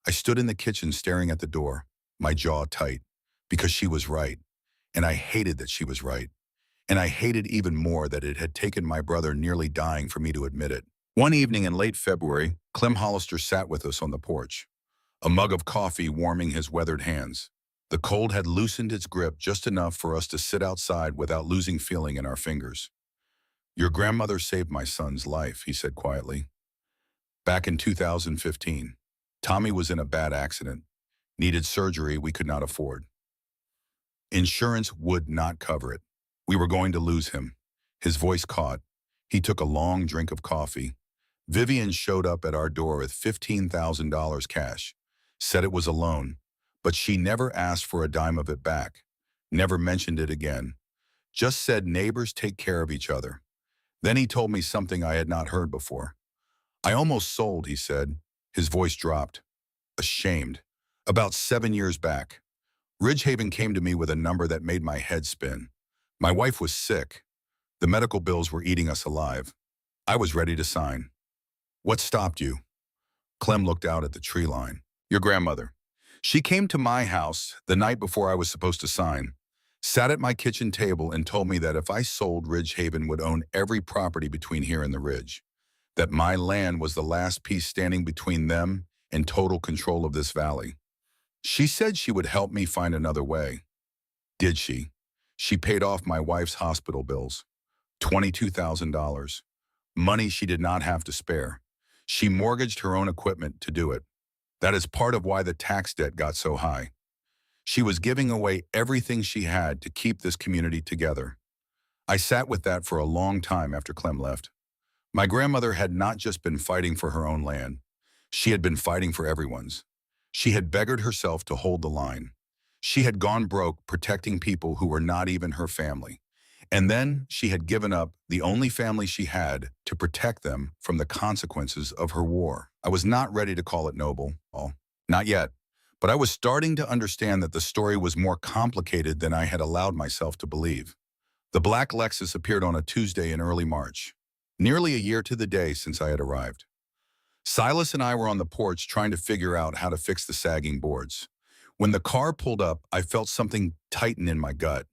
I stood in the kitchen staring at the door, my jaw tight, because she was right. And I hated that she was right. And I hated even more that it had taken my brother nearly dying for me to admit it. One evening in late February, Clem Hollister sat with us on the porch, a mug of coffee warming his weathered hands. The cold had loosened its grip just enough for us to sit outside without losing feeling in our fingers. Your grandmother saved my son's life, he said quietly. Back in 2015, Tommy was in a bad accident, needed surgery we could not afford. Insurance would not cover it. We were going to lose him. His voice caught. He took a long drink of coffee. Vivian showed up at our door with $15,000 cash, said it was a loan, but she never asked for a dime of it back, never mentioned it again, just said neighbors take care of each other. Then he told me something I had not heard before. I almost sold, he said. His voice dropped. Ashamed. About 7 years back, Ridgehaven came to me with a number that made my head spin. My wife was sick. The medical bills were eating us alive. I was ready to sign. What stopped you? Clem looked out at the tree line. Your grandmother. She came to my house the night before I was supposed to sign, sat at my kitchen table and told me that if I sold, Ridgehaven would own every property between here and the ridge, that my land was the last piece standing between them and total control of this valley. She said she would help me find another way. Did she? She paid off my wife's hospital bills, $22,000, money she did not have to spare. She mortgaged her own equipment to do it. That is part of why the tax debt got so high. She was giving away everything she had to keep this community together. I sat with that for a long time after Clem left. My grandmother had not just been fighting for her own land. She had been fighting for everyone's. She had beggared herself to hold the line. She had gone broke protecting people who were not even her family. And then she had given up the only family she had to protect them from the consequences of her war. I was not ready to call it noble, not yet, But I was starting to understand that the story was more complicated than I had allowed myself to believe. The black Lexus appeared on a Tuesday in early March, nearly a year to the day since I had arrived. Silas and I were on the porch trying to figure out how to fix the sagging boards. When the car pulled up, I felt something tighten in my gut.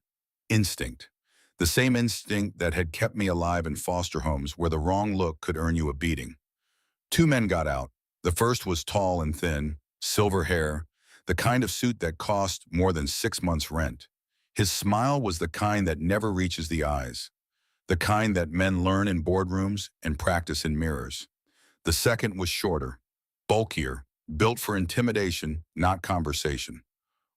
Instinct. The same instinct that had kept me alive in foster homes where the wrong look could earn you a beating. Two men got out. The first was tall and thin, silver hair, the kind of suit that cost more than 6 months' rent. His smile was the kind that never reaches the eyes, the kind that men learn in boardrooms and practice in mirrors. The second was shorter, bulkier, built for intimidation, not conversation.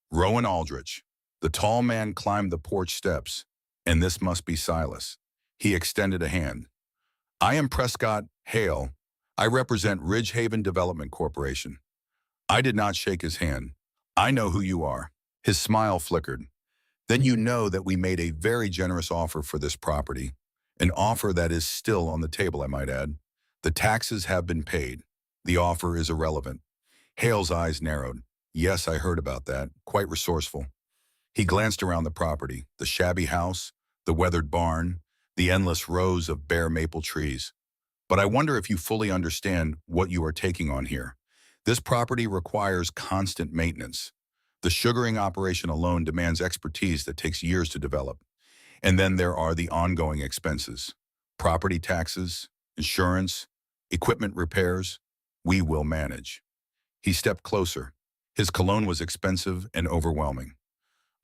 Rowan Aldrich. The tall man climbed the porch steps, and this must be Silas. He extended a hand. I am Prescott Hale. I represent Ridge Haven Development Corporation. I did not shake his hand. I know who you are. His smile flickered. Then you know that we made a very generous offer for this property, an offer that is still on the table, I might add. The taxes have been paid. The offer is irrelevant. Hale's eyes narrowed. Yes, I heard about that. Quite resourceful. He glanced around the property, the shabby house, the weathered barn, the endless rows of bare maple trees. But I wonder if you fully understand what you are taking on here. This property requires constant maintenance. The sugaring operation alone demands expertise that takes years to develop. And then there are the ongoing expenses. Property taxes, insurance, equipment repairs. We will manage. He stepped closer. His cologne was expensive and overwhelming.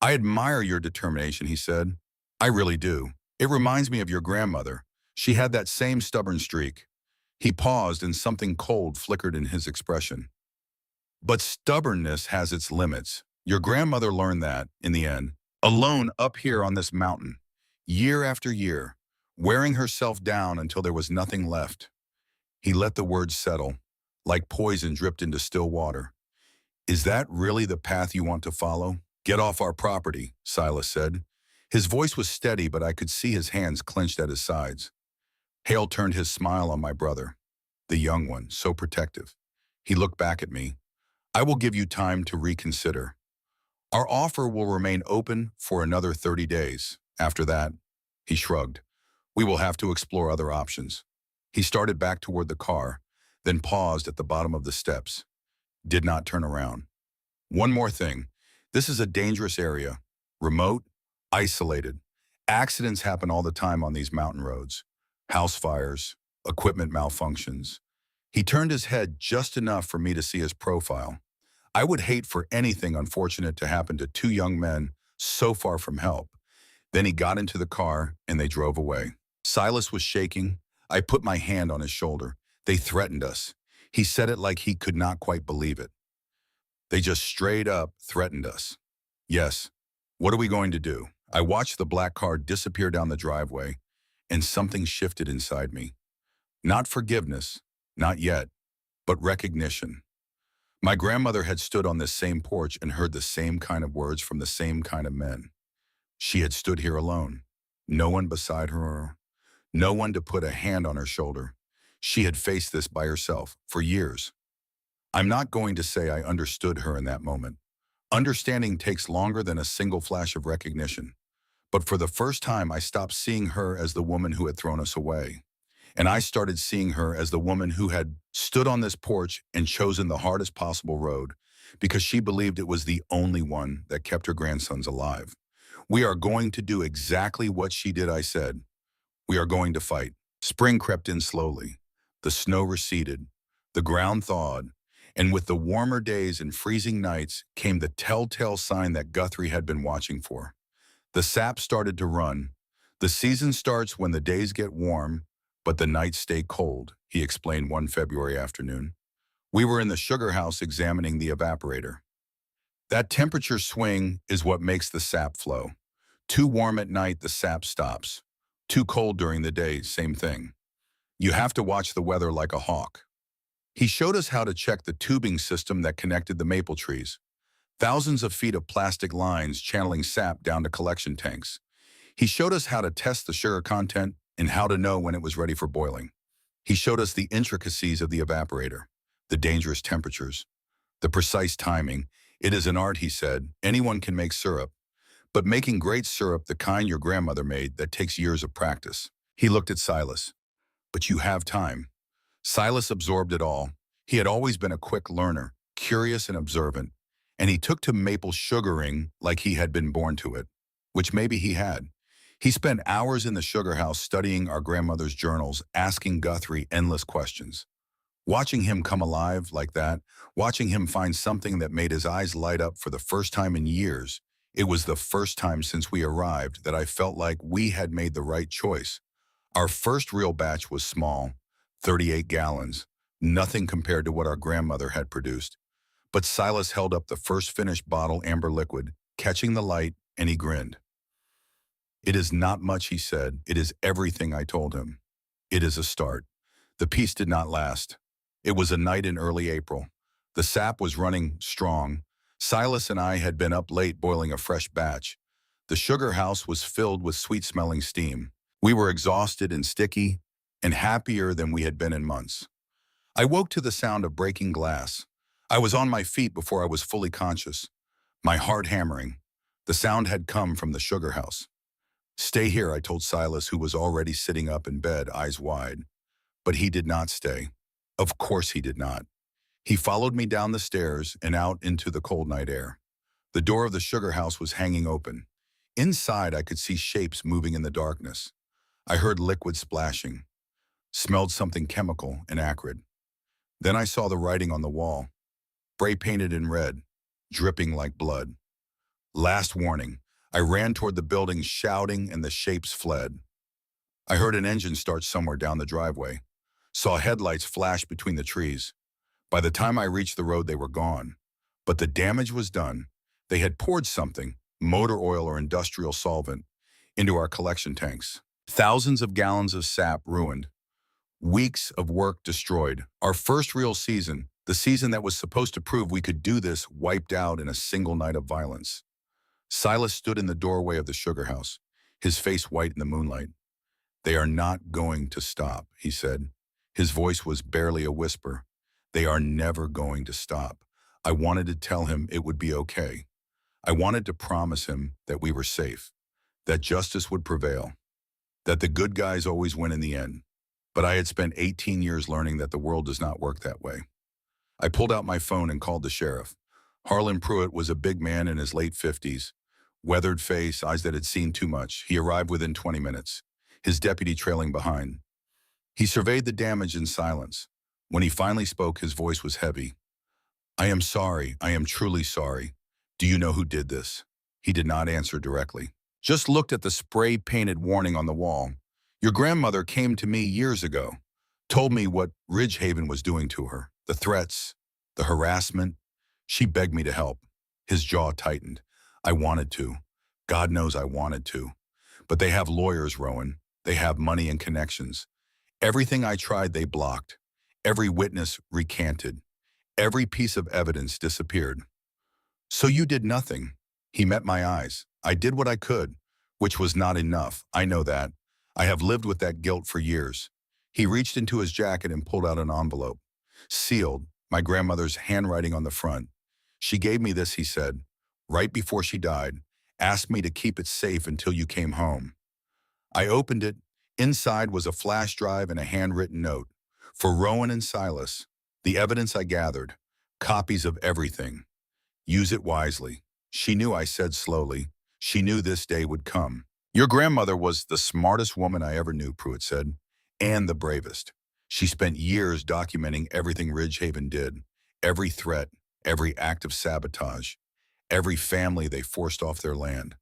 I admire your determination, he said. I really do. It reminds me of your grandmother. She had that same stubborn streak. He paused and something cold flickered in his expression. But stubbornness has its limits. Your grandmother learned that, in the end, alone up here on this mountain, year after year, wearing herself down until there was nothing left. He let the words settle, like poison dripped into still water. Is that really the path you want to follow? Get off our property, Silas said. His voice was steady, but I could see his hands clenched at his sides. Hale turned his smile on my brother, the young one, so protective. He looked back at me. I will give you time to reconsider. Our offer will remain open for another 30 days. After that, he shrugged. We will have to explore other options. He started back toward the car, then paused at the bottom of the steps. Did not turn around. One more thing. This is a dangerous area. Remote, isolated. Accidents happen all the time on these mountain roads. House fires, equipment malfunctions. He turned his head just enough for me to see his profile. I would hate for anything unfortunate to happen to two young men so far from help. Then he got into the car and they drove away. Silas was shaking. I put my hand on his shoulder. They threatened us. He said it like he could not quite believe it. They just straight up threatened us. Yes. What are we going to do? I watched the black car disappear down the driveway, and something shifted inside me. Not forgiveness, not yet, but recognition. My grandmother had stood on this same porch and heard the same kind of words from the same kind of men. She had stood here alone. No one beside her, no one to put a hand on her shoulder. She had faced this by herself for years. I'm not going to say I understood her in that moment. Understanding takes longer than a single flash of recognition. But for the first time, I stopped seeing her as the woman who had thrown us away. And I started seeing her as the woman who had stood on this porch and chosen the hardest possible road because she believed it was the only one that kept her grandsons alive. We are going to do exactly what she did, I said. We are going to fight. Spring crept in slowly. The snow receded. The ground thawed. And with the warmer days and freezing nights came the telltale sign that Guthrie had been watching for. The sap started to run. The season starts when the days get warm, but the nights stay cold, he explained one February afternoon. We were in the sugar house examining the evaporator. That temperature swing is what makes the sap flow. Too warm at night, the sap stops. Too cold during the day, same thing. You have to watch the weather like a hawk. He showed us how to check the tubing system that connected the maple trees. Thousands of feet of plastic lines channeling sap down to collection tanks. He showed us how to test the sugar content and how to know when it was ready for boiling. He showed us the intricacies of the evaporator, the dangerous temperatures, the precise timing, It is an art, he said. Anyone can make syrup, but making great syrup, the kind your grandmother made, that takes years of practice. He looked at Silas. But you have time. Silas absorbed it all. He had always been a quick learner, curious and observant, and he took to maple sugaring like he had been born to it, which maybe he had. He spent hours in the sugar house studying our grandmother's journals, asking Guthrie endless questions. Watching him come alive like that, watching him find something that made his eyes light up for the first time in years, it was the first time since we arrived that I felt like we had made the right choice. Our first real batch was small, 38 gallons, nothing compared to what our grandmother had produced. But Silas held up the first finished bottle, amber liquid, catching the light, and he grinned. It is not much, he said. It is everything, I told him. It is a start. The peace did not last. It was a night in early April. The sap was running strong. Silas and I had been up late boiling a fresh batch. The sugar house was filled with sweet-smelling steam. We were exhausted and sticky, and happier than we had been in months. I woke to the sound of breaking glass. I was on my feet before I was fully conscious, my heart hammering. The sound had come from the sugar house. Stay here, I told Silas, who was already sitting up in bed, eyes wide. But he did not stay. Of course he did not. He followed me down the stairs and out into the cold night air. The door of the sugar house was hanging open. Inside, I could see shapes moving in the darkness. I heard liquid splashing, smelled something chemical and acrid. Then I saw the writing on the wall, spray painted in red, dripping like blood. Last warning. I ran toward the building shouting, and the shapes fled. I heard an engine start somewhere down the driveway, saw headlights flash between the trees. By the time I reached the road, they were gone. But the damage was done. They had poured something, motor oil or industrial solvent, into our collection tanks. Thousands of gallons of sap ruined. Weeks of work destroyed. Our first real season, the season that was supposed to prove we could do this, wiped out in a single night of violence. Silas stood in the doorway of the sugar house, his face white in the moonlight. They are not going to stop, he said. His voice was barely a whisper. They are never going to stop. I wanted to tell him it would be okay. I wanted to promise him that we were safe, that justice would prevail, that the good guys always win in the end. But I had spent 18 years learning that the world does not work that way. I pulled out my phone and called the sheriff. Harlan Pruitt was a big man in his late 50s, weathered face, eyes that had seen too much. He arrived within 20 minutes, his deputy trailing behind. He surveyed the damage in silence. When he finally spoke, his voice was heavy. I am sorry. I am truly sorry. Do you know who did this? He did not answer directly. Just looked at the spray-painted warning on the wall. Your grandmother came to me years ago, told me what Ridgehaven was doing to her, the threats, the harassment. She begged me to help. His jaw tightened. I wanted to. God knows I wanted to. But they have lawyers, Rowan. They have money and connections. Everything I tried, they blocked. Every witness recanted. Every piece of evidence disappeared. So you did nothing. He met my eyes. I did what I could, which was not enough. I know that. I have lived with that guilt for years. He reached into his jacket and pulled out an envelope. Sealed, my grandmother's handwriting on the front. She gave me this, he said, right before she died. Asked me to keep it safe until you came home. I opened it. Inside was a flash drive and a handwritten note. For Rowan and Silas, the evidence I gathered, copies of everything. Use it wisely. She knew, I said slowly. She knew this day would come. Your grandmother was the smartest woman I ever knew, Pruitt said, and the bravest. She spent years documenting everything Ridgehaven did, every threat, every act of sabotage, every family they forced off their land.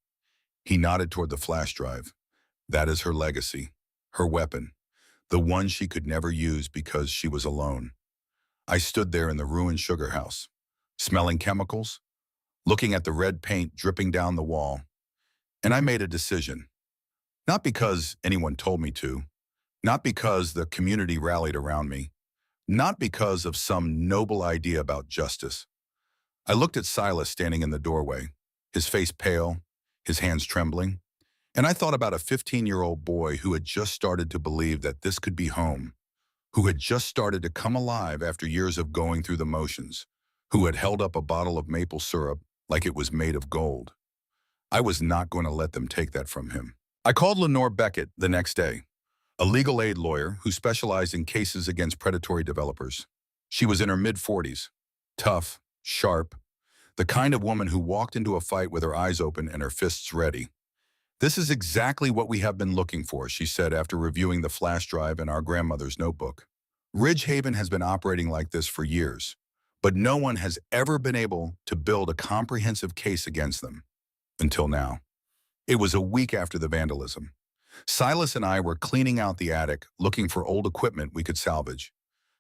He nodded toward the flash drive. That is her legacy, her weapon, the one she could never use because she was alone. I stood there in the ruined sugar house, smelling chemicals, looking at the red paint dripping down the wall, and I made a decision. Not because anyone told me to, not because the community rallied around me, not because of some noble idea about justice. I looked at Silas standing in the doorway, his face pale, his hands trembling, and I thought about a 15-year-old boy who had just started to believe that this could be home, who had just started to come alive after years of going through the motions. who had held up a bottle of maple syrup like it was made of gold. I was not going to let them take that from him. I called Lenore Beckett the next day, a legal aid lawyer who specialized in cases against predatory developers. She was in her mid-40s, tough, sharp, the kind of woman who walked into a fight with her eyes open and her fists ready. "This is exactly what we have been looking for," she said after reviewing the flash drive in our grandmother's notebook. "Ridgehaven has been operating like this for years, but no one has ever been able to build a comprehensive case against them. Until now." It was a week after the vandalism. Silas and I were cleaning out the attic, looking for old equipment we could salvage.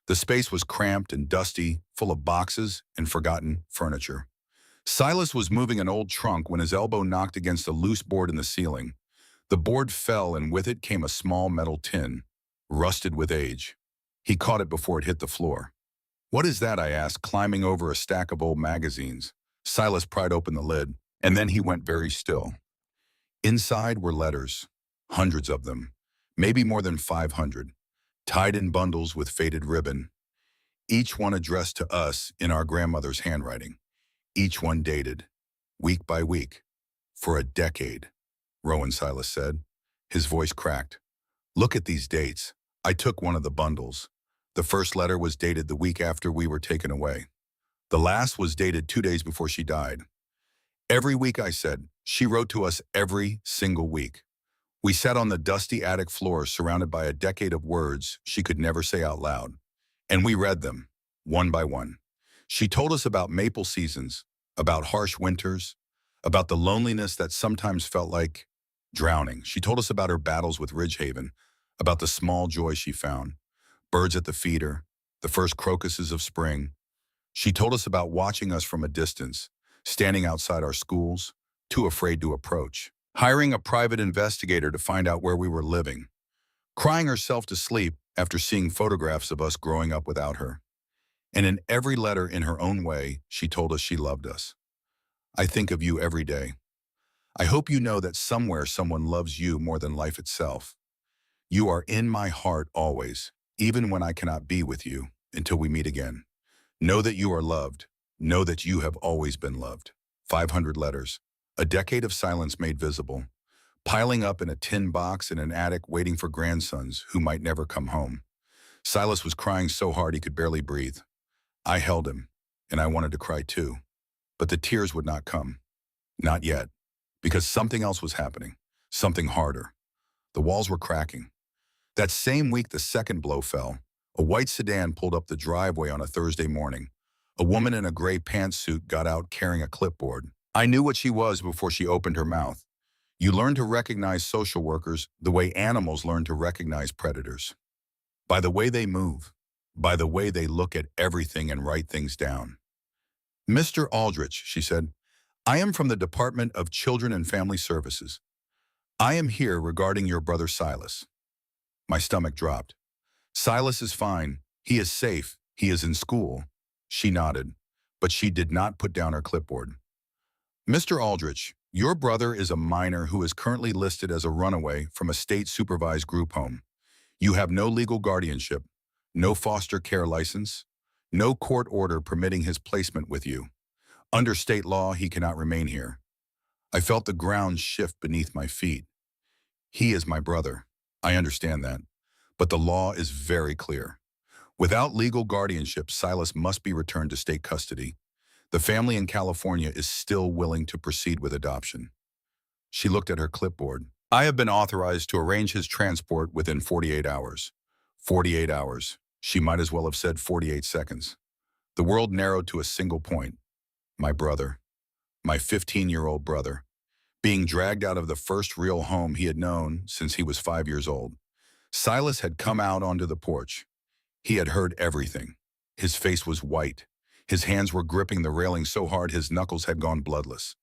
The space was cramped and dusty, full of boxes and forgotten furniture. Silas was moving an old trunk when his elbow knocked against a loose board in the ceiling. The board fell, and with it came a small metal tin, rusted with age. He caught it before it hit the floor. "What is that?" I asked, climbing over a stack of old magazines. Silas pried open the lid, and then he went very still. Inside were letters, hundreds of them, maybe more than 500, tied in bundles with faded ribbon, each one addressed to us in our grandmother's handwriting, each one dated, week by week, for a decade, Rowan Silas said. His voice cracked. "Look at these dates." I took one of the bundles. The first letter was dated the week after we were taken away. The last was dated 2 days before she died. "Every week," I said. "She wrote to us every single week." We sat on the dusty attic floor surrounded by a decade of words she could never say out loud. And we read them, one by one. She told us about maple seasons, about harsh winters, about the loneliness that sometimes felt like drowning. She told us about her battles with Ridgehaven, about the small joys she found, birds at the feeder, the first crocuses of spring. She told us about watching us from a distance, standing outside our schools, too afraid to approach, hiring a private investigator to find out where we were living, crying herself to sleep after seeing photographs of us growing up without her. And in every letter, in her own way, she told us she loved us. "I think of you every day. I hope you know that somewhere someone loves you more than life itself. You are in my heart always, even when I cannot be with you until we meet again. Know that you are loved. Know that you have always been loved." 500 letters, a decade of silence made visible, piling up in a tin box in an attic waiting for grandsons who might never come home. Silas was crying so hard he could barely breathe. I held him, and I wanted to cry too. But the tears would not come. Not yet. Because something else was happening. Something harder. The walls were cracking. That same week the second blow fell. A white sedan pulled up the driveway on a Thursday morning. A woman in a gray pantsuit got out carrying a clipboard. I knew what she was before she opened her mouth. You learn to recognize social workers the way animals learn to recognize predators. By the way they move. By the way they look at everything and write things down. "Mr. Aldrich," she said, "I am from the Department of Children and Family Services. I am here regarding your brother Silas." My stomach dropped. "Silas is fine. He is safe. He is in school." She nodded, but she did not put down her clipboard. "Mr. Aldrich, your brother is a minor who is currently listed as a runaway from a state-supervised group home. You have no legal guardianship, no foster care license, no court order permitting his placement with you. Under state law, he cannot remain here." I felt the ground shift beneath my feet. He is my brother. I understand that. But the law is very clear. Without legal guardianship, Silas must be returned to state custody. The family in California is still willing to proceed with adoption. She looked at her clipboard. "I have been authorized to arrange his transport within 48 hours. 48 hours. She might as well have said 48 seconds. The world narrowed to a single point. My brother. My 15-year-old brother. Being dragged out of the first real home he had known since he was 5 years old. Silas had come out onto the porch. He had heard everything. His face was white. His hands were gripping the railing so hard his knuckles had gone bloodless.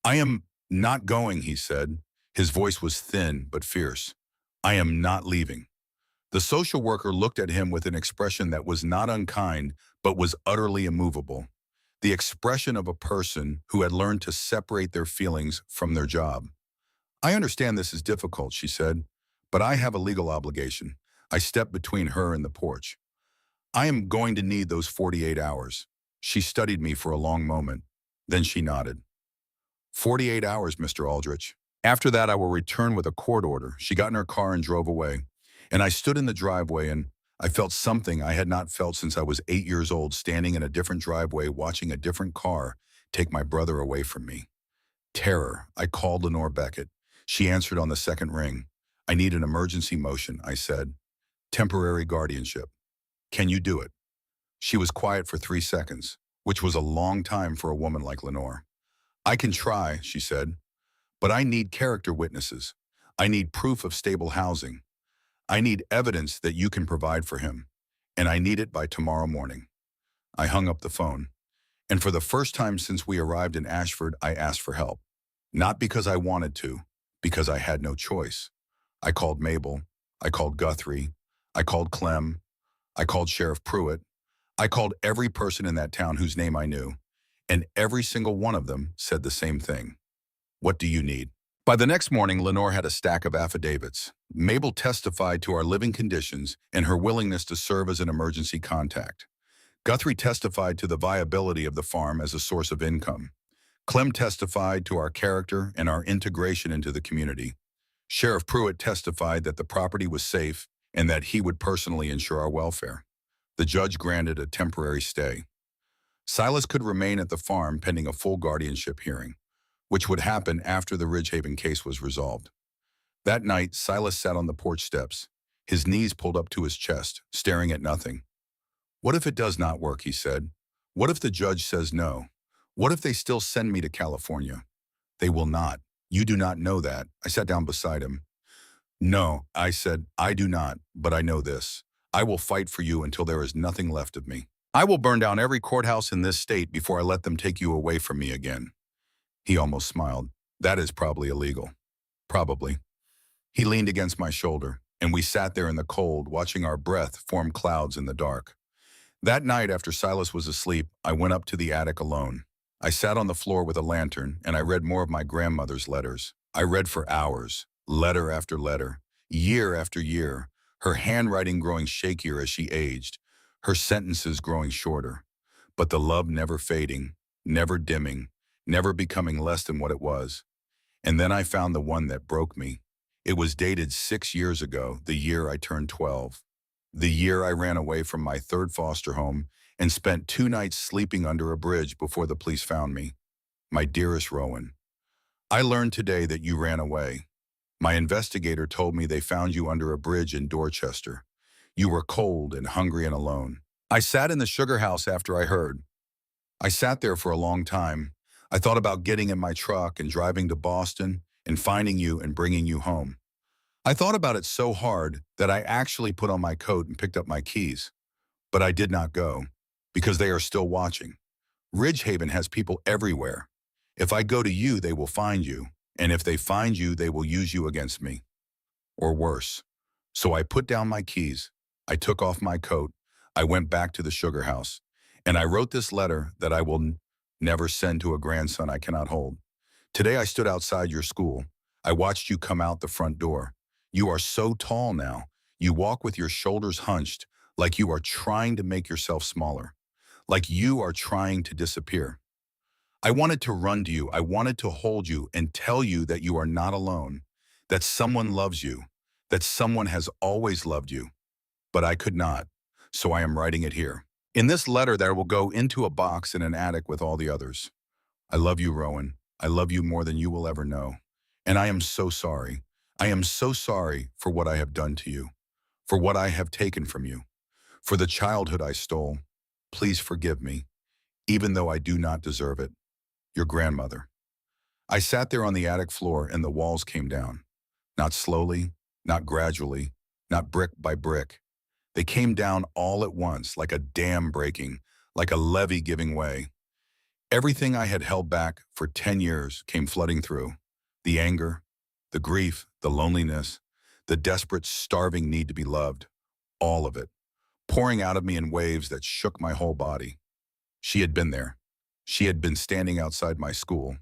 "I am not going," he said. His voice was thin but fierce. "I am not leaving." The social worker looked at him with an expression that was not unkind, but was utterly immovable. The expression of a person who had learned to separate their feelings from their job. "I understand this is difficult," she said, "but I have a legal obligation." I stepped between her and the porch. "I am going to need those 48 hours." She studied me for a long moment. Then she nodded. 48 hours, Mr. Aldrich. After that, I will return with a court order. She got in her car and drove away. And I stood in the driveway and I felt something I had not felt since I was 8 years old, standing in a different driveway, watching a different car take my brother away from me. Terror. I called Lenore Beckett. She answered on the second ring. I need an emergency motion, I said. Temporary guardianship. Can you do it? She was quiet for 3 seconds, which was a long time for a woman like Lenore. I can try, she said, but I need character witnesses. I need proof of stable housing. I need evidence that you can provide for him, and I need it by tomorrow morning. I hung up the phone, and for the first time since we arrived in Ashford, I asked for help. Not because I wanted to, because I had no choice. I called Mabel, I called Guthrie, I called Clem, I called Sheriff Pruitt, I called every person in that town whose name I knew, and every single one of them said the same thing. What do you need? By the next morning, Lenore had a stack of affidavits. Mabel testified to our living conditions and her willingness to serve as an emergency contact. Guthrie testified to the viability of the farm as a source of income. Clem testified to our character and our integration into the community. Sheriff Pruitt testified that the property was safe and that he would personally ensure our welfare. The judge granted a temporary stay. Silas could remain at the farm pending a full guardianship hearing, which would happen after the Ridgehaven case was resolved. That night, Silas sat on the porch steps, his knees pulled up to his chest, staring at nothing. What if it does not work, he said. What if the judge says no? What if they still send me to California? They will not. You do not know that. I sat down beside him. No, I said, I do not, but I know this. I will fight for you until there is nothing left of me. I will burn down every courthouse in this state before I let them take you away from me again. He almost smiled. That is probably illegal. Probably. He leaned against my shoulder, and we sat there in the cold, watching our breath form clouds in the dark. That night, after Silas was asleep, I went up to the attic alone. I sat on the floor with a lantern, and I read more of my grandmother's letters. I read for hours, letter after letter, year after year, her handwriting growing shakier as she aged, her sentences growing shorter, but the love never fading, never dimming, never becoming less than what it was. And then I found the one that broke me. It was dated 6 years ago, the year I turned 12. The year I ran away from my third foster home and spent 2 nights sleeping under a bridge before the police found me. My dearest Rowan, I learned today that you ran away. My investigator told me they found you under a bridge in Dorchester. You were cold and hungry and alone. I sat in the sugar house after I heard. I sat there for a long time. I thought about getting in my truck and driving to Boston and finding you and bringing you home. I thought about it so hard that I actually put on my coat and picked up my keys. But I did not go, because they are still watching. Ridgehaven has people everywhere. If I go to you, they will find you. And if they find you, they will use you against me. Or worse. So I put down my keys. I took off my coat. I went back to the sugar house. And I wrote this letter that I will never send to a grandson I cannot hold. Today I stood outside your school. I watched you come out the front door. You are so tall now. You walk with your shoulders hunched, like you are trying to make yourself smaller. Like you are trying to disappear. I wanted to run to you. I wanted to hold you and tell you that you are not alone, that someone loves you, that someone has always loved you. But I could not, so I am writing it here. In this letter that will go into a box in an attic with all the others. I love you, Rowan. I love you more than you will ever know. And I am so sorry. I am so sorry for what I have done to you, for what I have taken from you, for the childhood I stole. Please forgive me, even though I do not deserve it. Your grandmother. I sat there on the attic floor and the walls came down. Not slowly, not gradually, not brick by brick. They came down all at once, like a dam breaking, like a levee giving way. Everything I had held back for 10 years came flooding through. The anger, the grief, the loneliness, the desperate, starving need to be loved. All of it, pouring out of me in waves that shook my whole body. She had been there. She had been standing outside my school.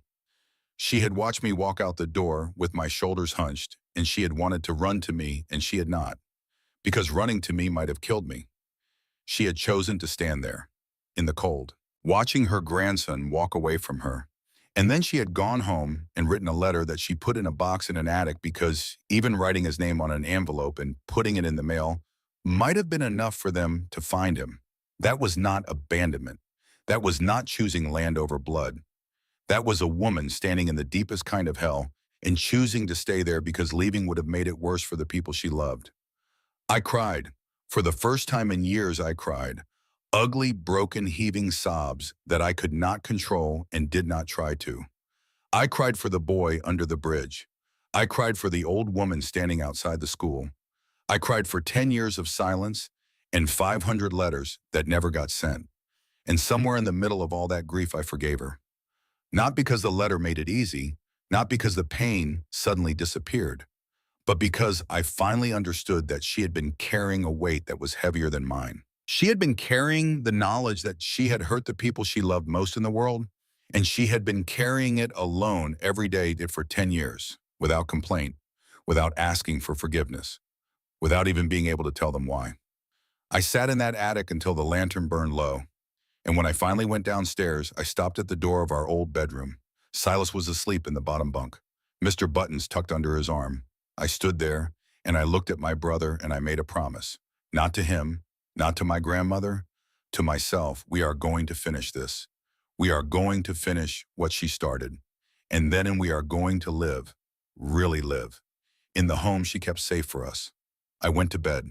She had watched me walk out the door with my shoulders hunched, and she had wanted to run to me, and she had not, because running to me might have killed me. She had chosen to stand there, in the cold, watching her grandson walk away from her. And then she had gone home and written a letter that she put in a box in an attic because even writing his name on an envelope and putting it in the mail might have been enough for them to find him. That was not abandonment. That was not choosing land over blood. That was a woman standing in the deepest kind of hell and choosing to stay there because leaving would have made it worse for the people she loved. I cried. For the first time in years, I cried. Ugly, broken, heaving sobs that I could not control and did not try to. I cried for the boy under the bridge. I cried for the old woman standing outside the school. I cried for 10 years of silence and 500 letters that never got sent. And somewhere in the middle of all that grief, I forgave her. Not because the letter made it easy, not because the pain suddenly disappeared, but because I finally understood that she had been carrying a weight that was heavier than mine. She had been carrying the knowledge that she had hurt the people she loved most in the world, and she had been carrying it alone every day for 10 years, without complaint, without asking for forgiveness, without even being able to tell them why. I sat in that attic until the lantern burned low, and when I finally went downstairs, I stopped at the door of our old bedroom. Silas was asleep in the bottom bunk, Mr. Buttons tucked under his arm. I stood there, and I looked at my brother, and I made a promise. Not to him, not to my grandmother, to myself. We are going to finish this. We are going to finish what she started. And then we are going to live, really live, in the home she kept safe for us. I went to bed,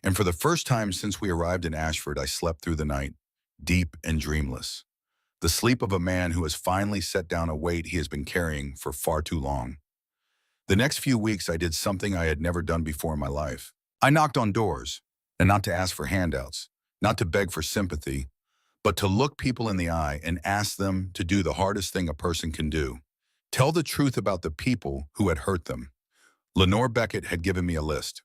and for the first time since we arrived in Ashford, I slept through the night, deep and dreamless. The sleep of a man who has finally set down a weight he has been carrying for far too long. The next few weeks, I did something I had never done before in my life. I knocked on doors, and not to ask for handouts, not to beg for sympathy, but to look people in the eye and ask them to do the hardest thing a person can do. Tell the truth about the people who had hurt them. Lenore Beckett had given me a list.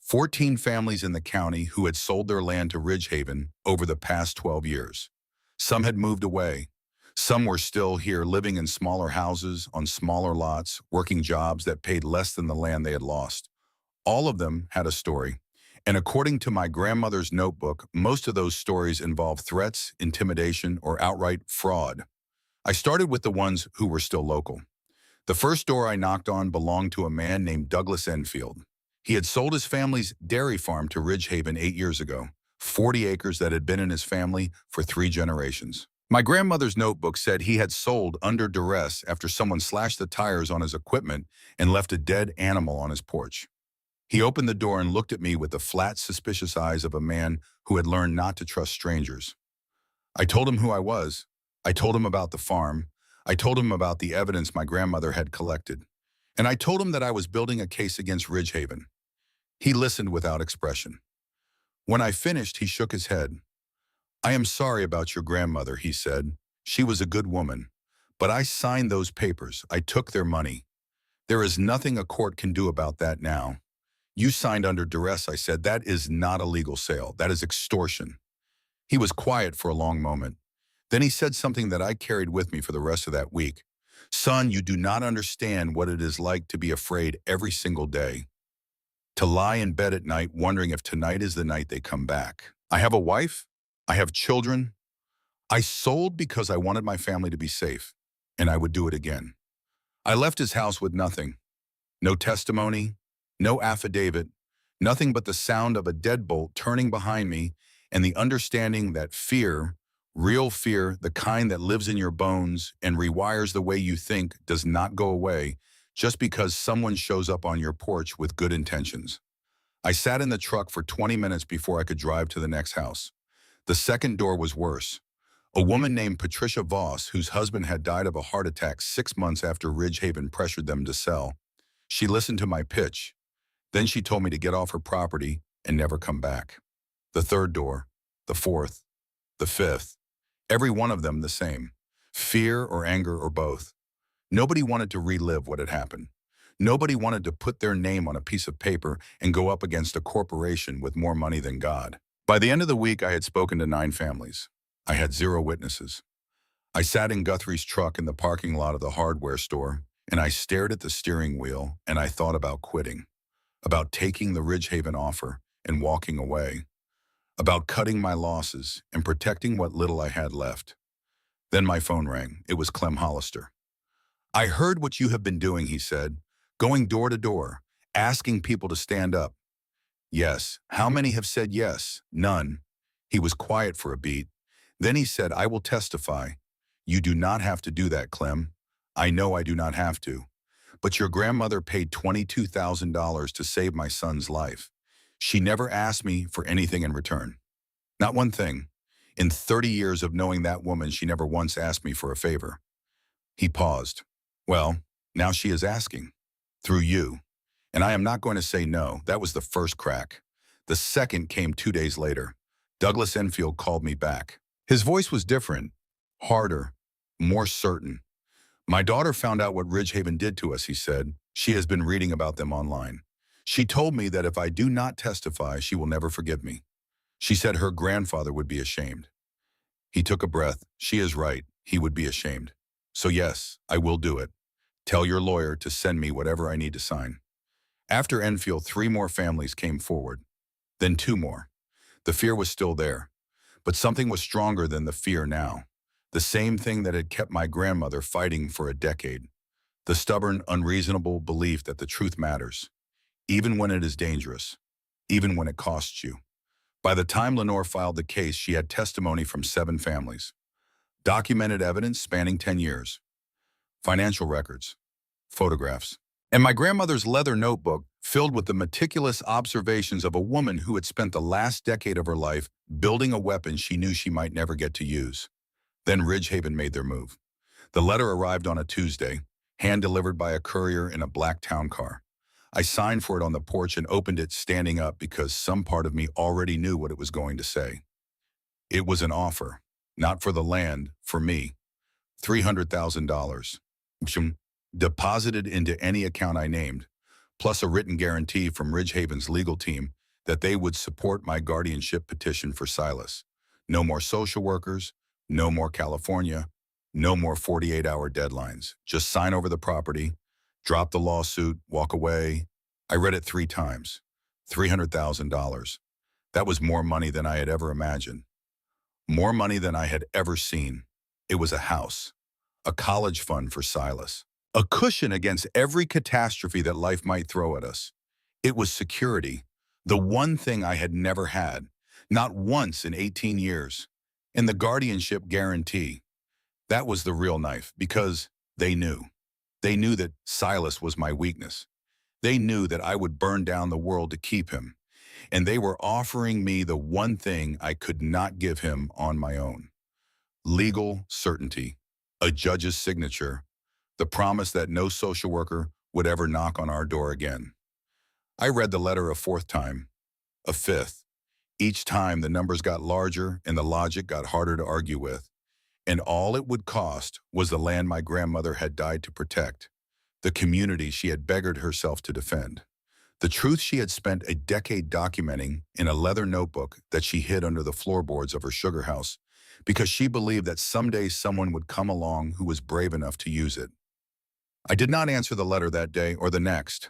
14 families in the county who had sold their land to Ridgehaven over the past 12 years. Some had moved away. Some were still here living in smaller houses, on smaller lots, working jobs that paid less than the land they had lost. All of them had a story. And according to my grandmother's notebook, most of those stories involved threats, intimidation, or outright fraud. I started with the ones who were still local. The first door I knocked on belonged to a man named Douglas Enfield. He had sold his family's dairy farm to Ridgehaven 8 years ago, 40 acres that had been in his family for 3 generations. My grandmother's notebook said he had sold under duress after someone slashed the tires on his equipment and left a dead animal on his porch. He opened the door and looked at me with the flat, suspicious eyes of a man who had learned not to trust strangers. I told him who I was. I told him about the farm. I told him about the evidence my grandmother had collected. And I told him that I was building a case against Ridgehaven. He listened without expression. When I finished, he shook his head. "I am sorry about your grandmother," he said. "She was a good woman. But I signed those papers. I took their money. There is nothing a court can do about that now. You signed under duress," I said. "That is not a legal sale. That is extortion." He was quiet for a long moment. Then he said something that I carried with me for the rest of that week. "Son, you do not understand what it is like to be afraid every single day. To lie in bed at night wondering if tonight is the night they come back. I have a wife. I have children. I sold because I wanted my family to be safe, and I would do it again." I left his house with nothing. No testimony, no affidavit, nothing but the sound of a deadbolt turning behind me and the understanding that fear, real fear, the kind that lives in your bones and rewires the way you think, does not go away just because someone shows up on your porch with good intentions. I sat in the truck for 20 minutes before I could drive to the next house. The second door was worse. A woman named Patricia Voss, whose husband had died of a heart attack 6 months after Ridgehaven pressured them to sell. She listened to my pitch. Then she told me to get off her property and never come back. The third door, the fourth, the fifth, every one of them the same. Fear or anger or both. Nobody wanted to relive what had happened. Nobody wanted to put their name on a piece of paper and go up against a corporation with more money than God. By the end of the week, I had spoken to 9 families. I had 0 witnesses. I sat in Guthrie's truck in the parking lot of the hardware store, and I stared at the steering wheel, and I thought about quitting, about taking the Ridgehaven offer and walking away, about cutting my losses and protecting what little I had left. Then my phone rang. It was Clem Hollister. "I heard what you have been doing," he said, "going door to door, asking people to stand up." "Yes. How many have said yes?" "None." He was quiet for a beat. Then he said, "I will testify." "You do not have to do that, Clem." "I know I do not have to. But your grandmother paid $22,000 to save my son's life. She never asked me for anything in return. Not one thing. In 30 years of knowing that woman, she never once asked me for a favor." He paused. "Well, now she is asking. Through you. And I am not going to say no." That was the first crack. The second came 2 days later. Douglas Enfield called me back. His voice was different, harder, more certain. "My daughter found out what Ridgehaven did to us," he said. "She has been reading about them online. She told me that if I do not testify, she will never forgive me. She said her grandfather would be ashamed." He took a breath. "She is right. He would be ashamed. So yes, I will do it. Tell your lawyer to send me whatever I need to sign." After Enfield, 3 more families came forward. Then 2 more. The fear was still there. But something was stronger than the fear now. The same thing that had kept my grandmother fighting for a decade. The stubborn, unreasonable belief that the truth matters, even when it is dangerous, even when it costs you. By the time Lenore filed the case, she had testimony from 7 families. Documented evidence spanning 10 years. Financial records. Photographs. And my grandmother's leather notebook filled with the meticulous observations of a woman who had spent the last decade of her life building a weapon she knew she might never get to use. Then Ridgehaven made their move. The letter arrived on a Tuesday, hand-delivered by a courier in a black town car. I signed for it on the porch and opened it standing up because some part of me already knew what it was going to say. It was an offer, not for the land, for me. $300,000. Deposited into any account I named, plus a written guarantee from Ridgehaven's legal team that they would support my guardianship petition for Silas. No more social workers, no more California, no more 48-hour deadlines. Just sign over the property, drop the lawsuit, walk away. I read it 3 times. $300,000. That was more money than I had ever imagined. More money than I had ever seen. It was a house, a college fund for Silas, a cushion against every catastrophe that life might throw at us. It was security, the one thing I had never had, not once in 18 years. And the guardianship guarantee. That was the real knife, because they knew. They knew that Silas was my weakness. They knew that I would burn down the world to keep him. And they were offering me the one thing I could not give him on my own. Legal certainty, a judge's signature, the promise that no social worker would ever knock on our door again. I read the letter a 4th time, a 5th. Each time the numbers got larger and the logic got harder to argue with. And all it would cost was the land my grandmother had died to protect, the community she had beggared herself to defend, the truth she had spent a decade documenting in a leather notebook that she hid under the floorboards of her sugar house, because she believed that someday someone would come along who was brave enough to use it. I did not answer the letter that day or the next.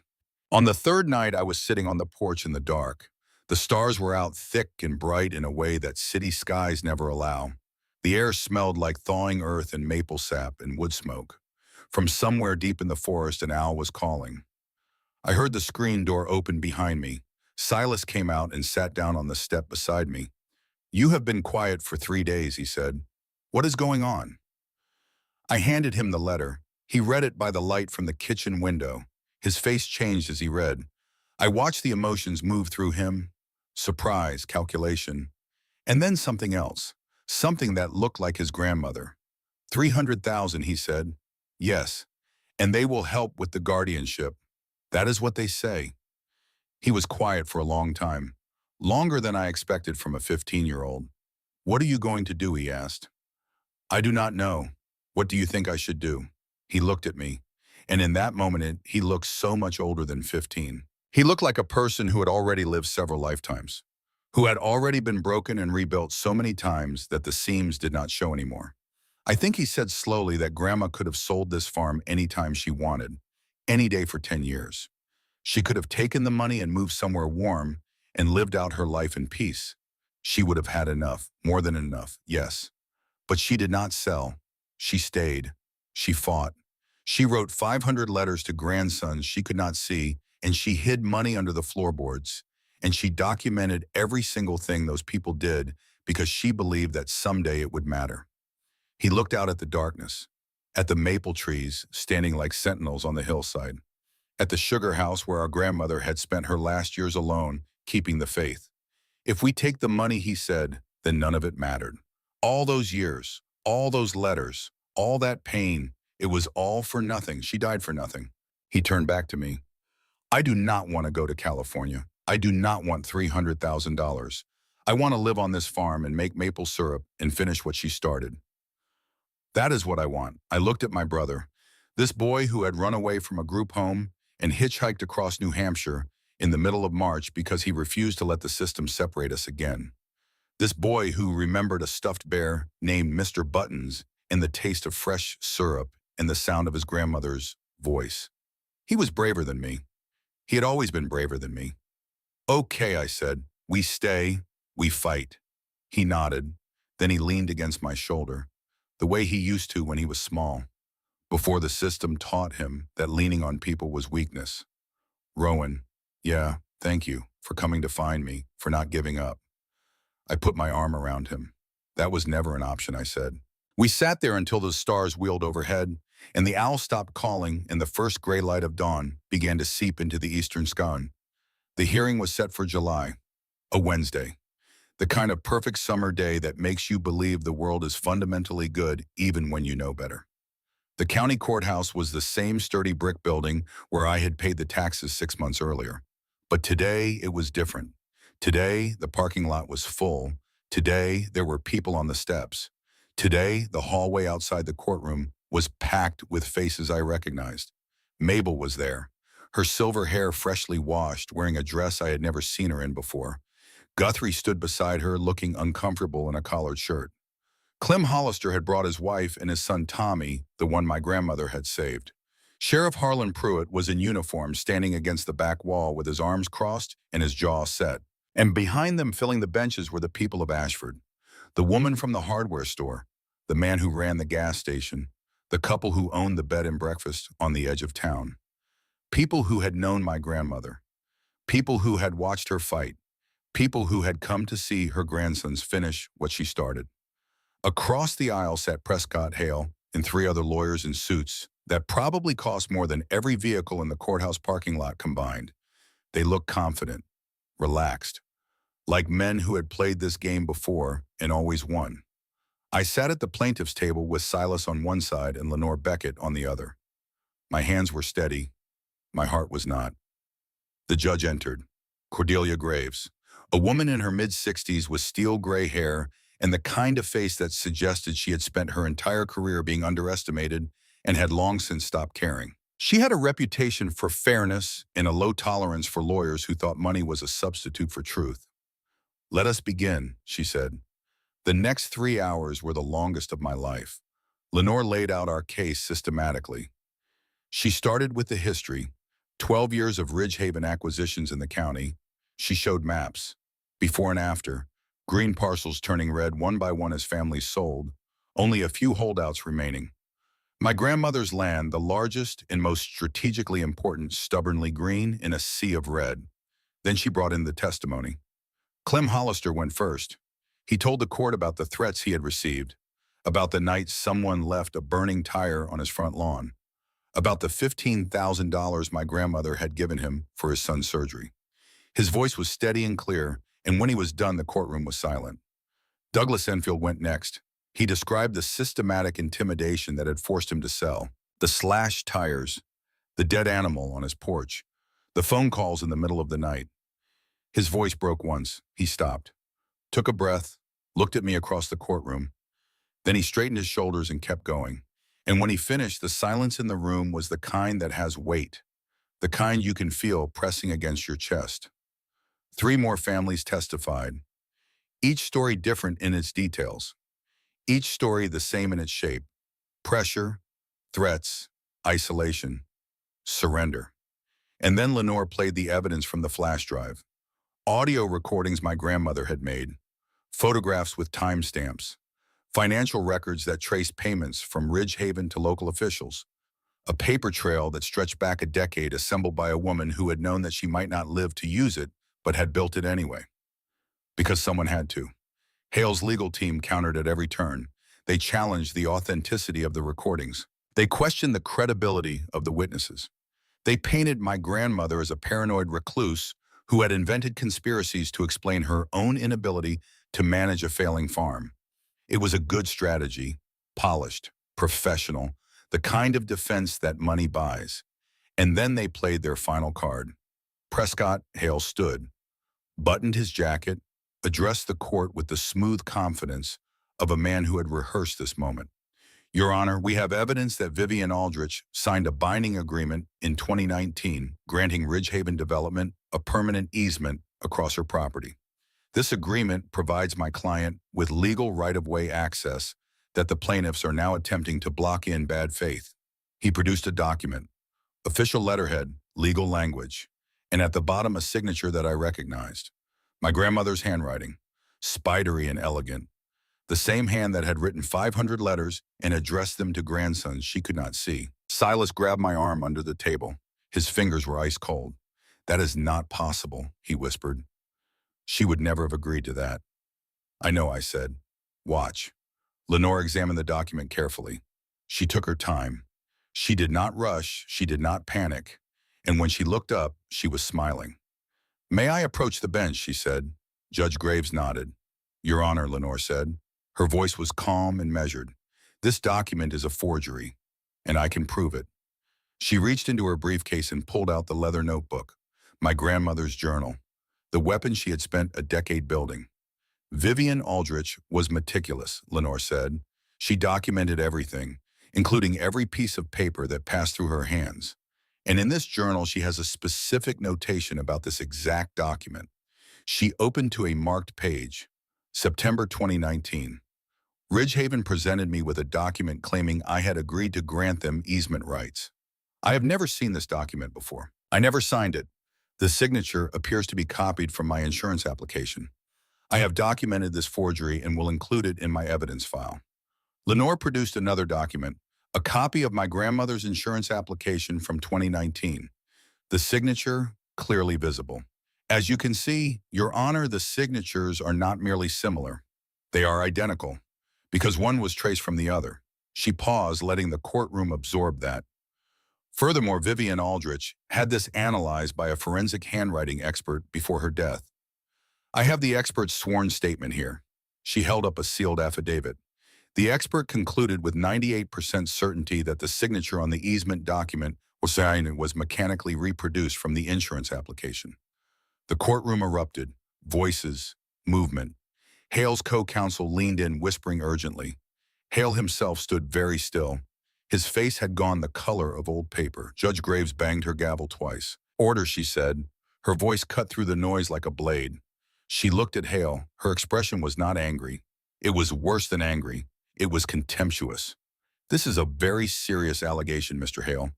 On the 3rd night, I was sitting on the porch in the dark. The stars were out thick and bright in a way that city skies never allow. The air smelled like thawing earth and maple sap and wood smoke. From somewhere deep in the forest, an owl was calling. I heard the screen door open behind me. Silas came out and sat down on the step beside me. "You have been quiet for 3 days," he said. "What is going on?" I handed him the letter. He read it by the light from the kitchen window. His face changed as he read. I watched the emotions move through him. Surprise, calculation, and then something else. Something that looked like his grandmother. 300,000, he said. "Yes, and they will help with the guardianship. That is what they say." He was quiet for a long time, longer than I expected from a 15-year-old. "What are you going to do?" he asked. "I do not know. What do you think I should do?" He looked at me, and in that moment he looked so much older than 15. He looked like a person who had already lived several lifetimes, who had already been broken and rebuilt so many times that the seams did not show anymore. I think he said slowly that Grandma could have sold this farm anytime she wanted, any day for 10 years. She could have taken the money and moved somewhere warm and lived out her life in peace. She would have had enough, more than enough, yes. But she did not sell. She stayed. She fought. She wrote 500 letters to grandsons she could not see, and she hid money under the floorboards. And she documented every single thing those people did because she believed that someday it would matter. He looked out at the darkness, at the maple trees standing like sentinels on the hillside, at the sugar house where our grandmother had spent her last years alone, keeping the faith. If we take the money, he said, then none of it mattered. All those years, all those letters, all that pain, it was all for nothing. She died for nothing. He turned back to me. I do not want to go to California. I do not want $300,000. I want to live on this farm and make maple syrup and finish what she started. That is what I want. I looked at my brother, this boy who had run away from a group home and hitchhiked across New Hampshire in the middle of March because he refused to let the system separate us again. This boy who remembered a stuffed bear named Mr. Buttons and the taste of fresh syrup and the sound of his grandmother's voice. He was braver than me. He had always been braver than me. Okay, I said, we stay, we fight. He nodded. Then he leaned against my shoulder, the way he used to when he was small, before the system taught him that leaning on people was weakness. Rowan, yeah, thank you for coming to find me, for not giving up. I put my arm around him. That was never an option, I said. We sat there until the stars wheeled overhead, and the owl stopped calling, and the first gray light of dawn began to seep into the eastern sky. The hearing was set for July, a Wednesday, the kind of perfect summer day that makes you believe the world is fundamentally good even when you know better. The county courthouse was the same sturdy brick building where I had paid the taxes 6 months earlier. But today it was different. Today the parking lot was full. Today there were people on the steps. Today the hallway outside the courtroom was packed with faces I recognized. Mabel was there, her silver hair freshly washed, wearing a dress I had never seen her in before. Guthrie stood beside her, looking uncomfortable in a collared shirt. Clem Hollister had brought his wife and his son Tommy, the one my grandmother had saved. Sheriff Harlan Pruitt was in uniform, standing against the back wall with his arms crossed and his jaw set. And behind them, filling the benches, were the people of Ashford. The woman from the hardware store, the man who ran the gas station, the couple who owned the bed and breakfast on the edge of town. People who had known my grandmother. People who had watched her fight. People who had come to see her grandsons finish what she started. Across the aisle sat Prescott Hale and 3 other lawyers in suits that probably cost more than every vehicle in the courthouse parking lot combined. They looked confident, relaxed, like men who had played this game before and always won. I sat at the plaintiff's table with Silas on one side and Lenore Beckett on the other. My hands were steady. My heart was not. The judge entered. Cordelia Graves, a woman in her mid-60s with steel gray hair and the kind of face that suggested she had spent her entire career being underestimated and had long since stopped caring. She had a reputation for fairness and a low tolerance for lawyers who thought money was a substitute for truth. Let us begin, she said. The next 3 hours were the longest of my life. Lenore laid out our case systematically. She started with the history, 12 years of Ridgehaven acquisitions in the county. She showed maps, before and after, green parcels turning red one by one as families sold, only a few holdouts remaining. My grandmother's land, the largest and most strategically important, stubbornly green in a sea of red. Then she brought in the testimony. Clem Hollister went first. He told the court about the threats he had received, about the night someone left a burning tire on his front lawn, about the $15,000 my grandmother had given him for his son's surgery. His voice was steady and clear, and when he was done, the courtroom was silent. Douglas Enfield went next. He described the systematic intimidation that had forced him to sell, the slashed tires, the dead animal on his porch, the phone calls in the middle of the night. His voice broke once. He stopped, took a breath, looked at me across the courtroom. Then he straightened his shoulders and kept going. And when he finished, the silence in the room was the kind that has weight, the kind you can feel pressing against your chest. 3 more families testified, each story different in its details, each story the same in its shape: pressure, threats, isolation, surrender. And then Lenore played the evidence from the flash drive. Audio recordings my grandmother had made, photographs with timestamps, financial records that traced payments from Ridgehaven to local officials, a paper trail that stretched back a decade assembled by a woman who had known that she might not live to use it, but had built it anyway, because someone had to. Hale's legal team countered at every turn. They challenged the authenticity of the recordings. They questioned the credibility of the witnesses. They painted my grandmother as a paranoid recluse who had invented conspiracies to explain her own inability to manage a failing farm. It was a good strategy, polished, professional, the kind of defense that money buys. And then they played their final card. Prescott Hale stood, buttoned his jacket, addressed the court with the smooth confidence of a man who had rehearsed this moment. Your Honor, we have evidence that Vivian Aldrich signed a binding agreement in 2019 granting Ridgehaven Development a permanent easement across her property. This agreement provides my client with legal right-of-way access that the plaintiffs are now attempting to block in bad faith. He produced a document, official letterhead, legal language, and at the bottom a signature that I recognized. My grandmother's handwriting, spidery and elegant. The same hand that had written 500 letters and addressed them to grandsons she could not see. Silas grabbed my arm under the table. His fingers were ice cold. That is not possible, he whispered. She would never have agreed to that. I know, I said. Watch. Lenore examined the document carefully. She took her time. She did not rush, she did not panic. And when she looked up, she was smiling. May I approach the bench, she said. Judge Graves nodded. Your Honor, Lenore said. Her voice was calm and measured. This document is a forgery, and I can prove it. She reached into her briefcase and pulled out the leather notebook, my grandmother's journal, the weapon she had spent a decade building. Vivian Aldrich was meticulous, Lenore said. She documented everything, including every piece of paper that passed through her hands. And in this journal, she has a specific notation about this exact document. She opened to a marked page, September 2019. Ridgehaven presented me with a document claiming I had agreed to grant them easement rights. I have never seen this document before. I never signed it. The signature appears to be copied from my insurance application. I have documented this forgery and will include it in my evidence file. Lenore produced another document, a copy of my grandmother's insurance application from 2019. The signature clearly visible. As you can see, Your Honor, the signatures are not merely similar. They are identical, because one was traced from the other. She paused, letting the courtroom absorb that. Furthermore, Vivian Aldrich had this analyzed by a forensic handwriting expert before her death. I have the expert's sworn statement here. She held up a sealed affidavit. The expert concluded with 98% certainty that the signature on the easement document was mechanically reproduced from the insurance application. The courtroom erupted, voices, movement. Hale's co-counsel leaned in, whispering urgently. Hale himself stood very still. His face had gone the color of old paper. Judge Graves banged her gavel twice. Order, she said. Her voice cut through the noise like a blade. She looked at Hale. Her expression was not angry. It was worse than angry. It was contemptuous. This is a very serious allegation, Mr. Hale.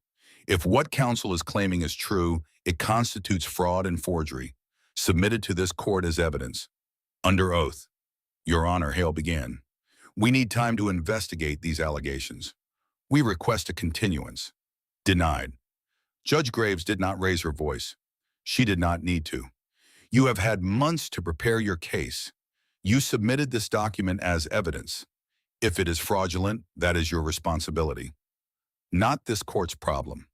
If what counsel is claiming is true, it constitutes fraud and forgery, submitted to this court as evidence. Under oath. Your Honor, Hale began. We need time to investigate these allegations. We request a continuance. Denied. Judge Graves did not raise her voice. She did not need to. You have had months to prepare your case. You submitted this document as evidence. If it is fraudulent, that is your responsibility. Not this court's problem.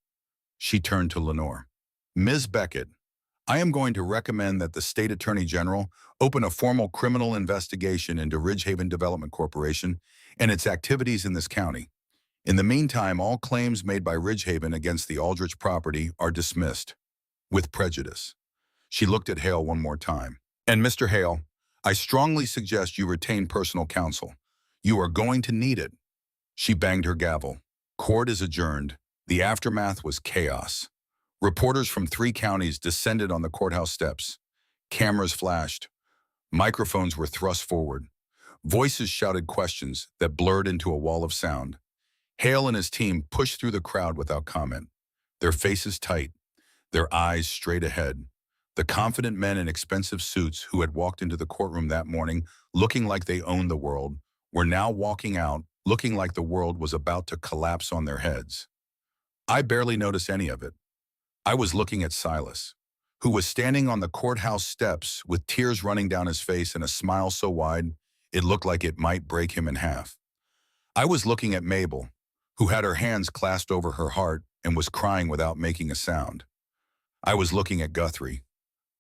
She turned to Lenore. Ms. Beckett, I am going to recommend that the State Attorney General open a formal criminal investigation into Ridgehaven Development Corporation and its activities in this county. In the meantime, all claims made by Ridgehaven against the Aldrich property are dismissed, with prejudice. She looked at Hale one more time. And Mr. Hale, I strongly suggest you retain personal counsel. You are going to need it. She banged her gavel. Court is adjourned. The aftermath was chaos. Reporters from 3 counties descended on the courthouse steps. Cameras flashed. Microphones were thrust forward. Voices shouted questions that blurred into a wall of sound. Hale and his team pushed through the crowd without comment, their faces tight, their eyes straight ahead. The confident men in expensive suits who had walked into the courtroom that morning looking like they owned the world were now walking out, looking like the world was about to collapse on their heads. I barely noticed any of it. I was looking at Silas, who was standing on the courthouse steps with tears running down his face and a smile so wide it looked like it might break him in half. I was looking at Mabel, who had her hands clasped over her heart and was crying without making a sound. I was looking at Guthrie,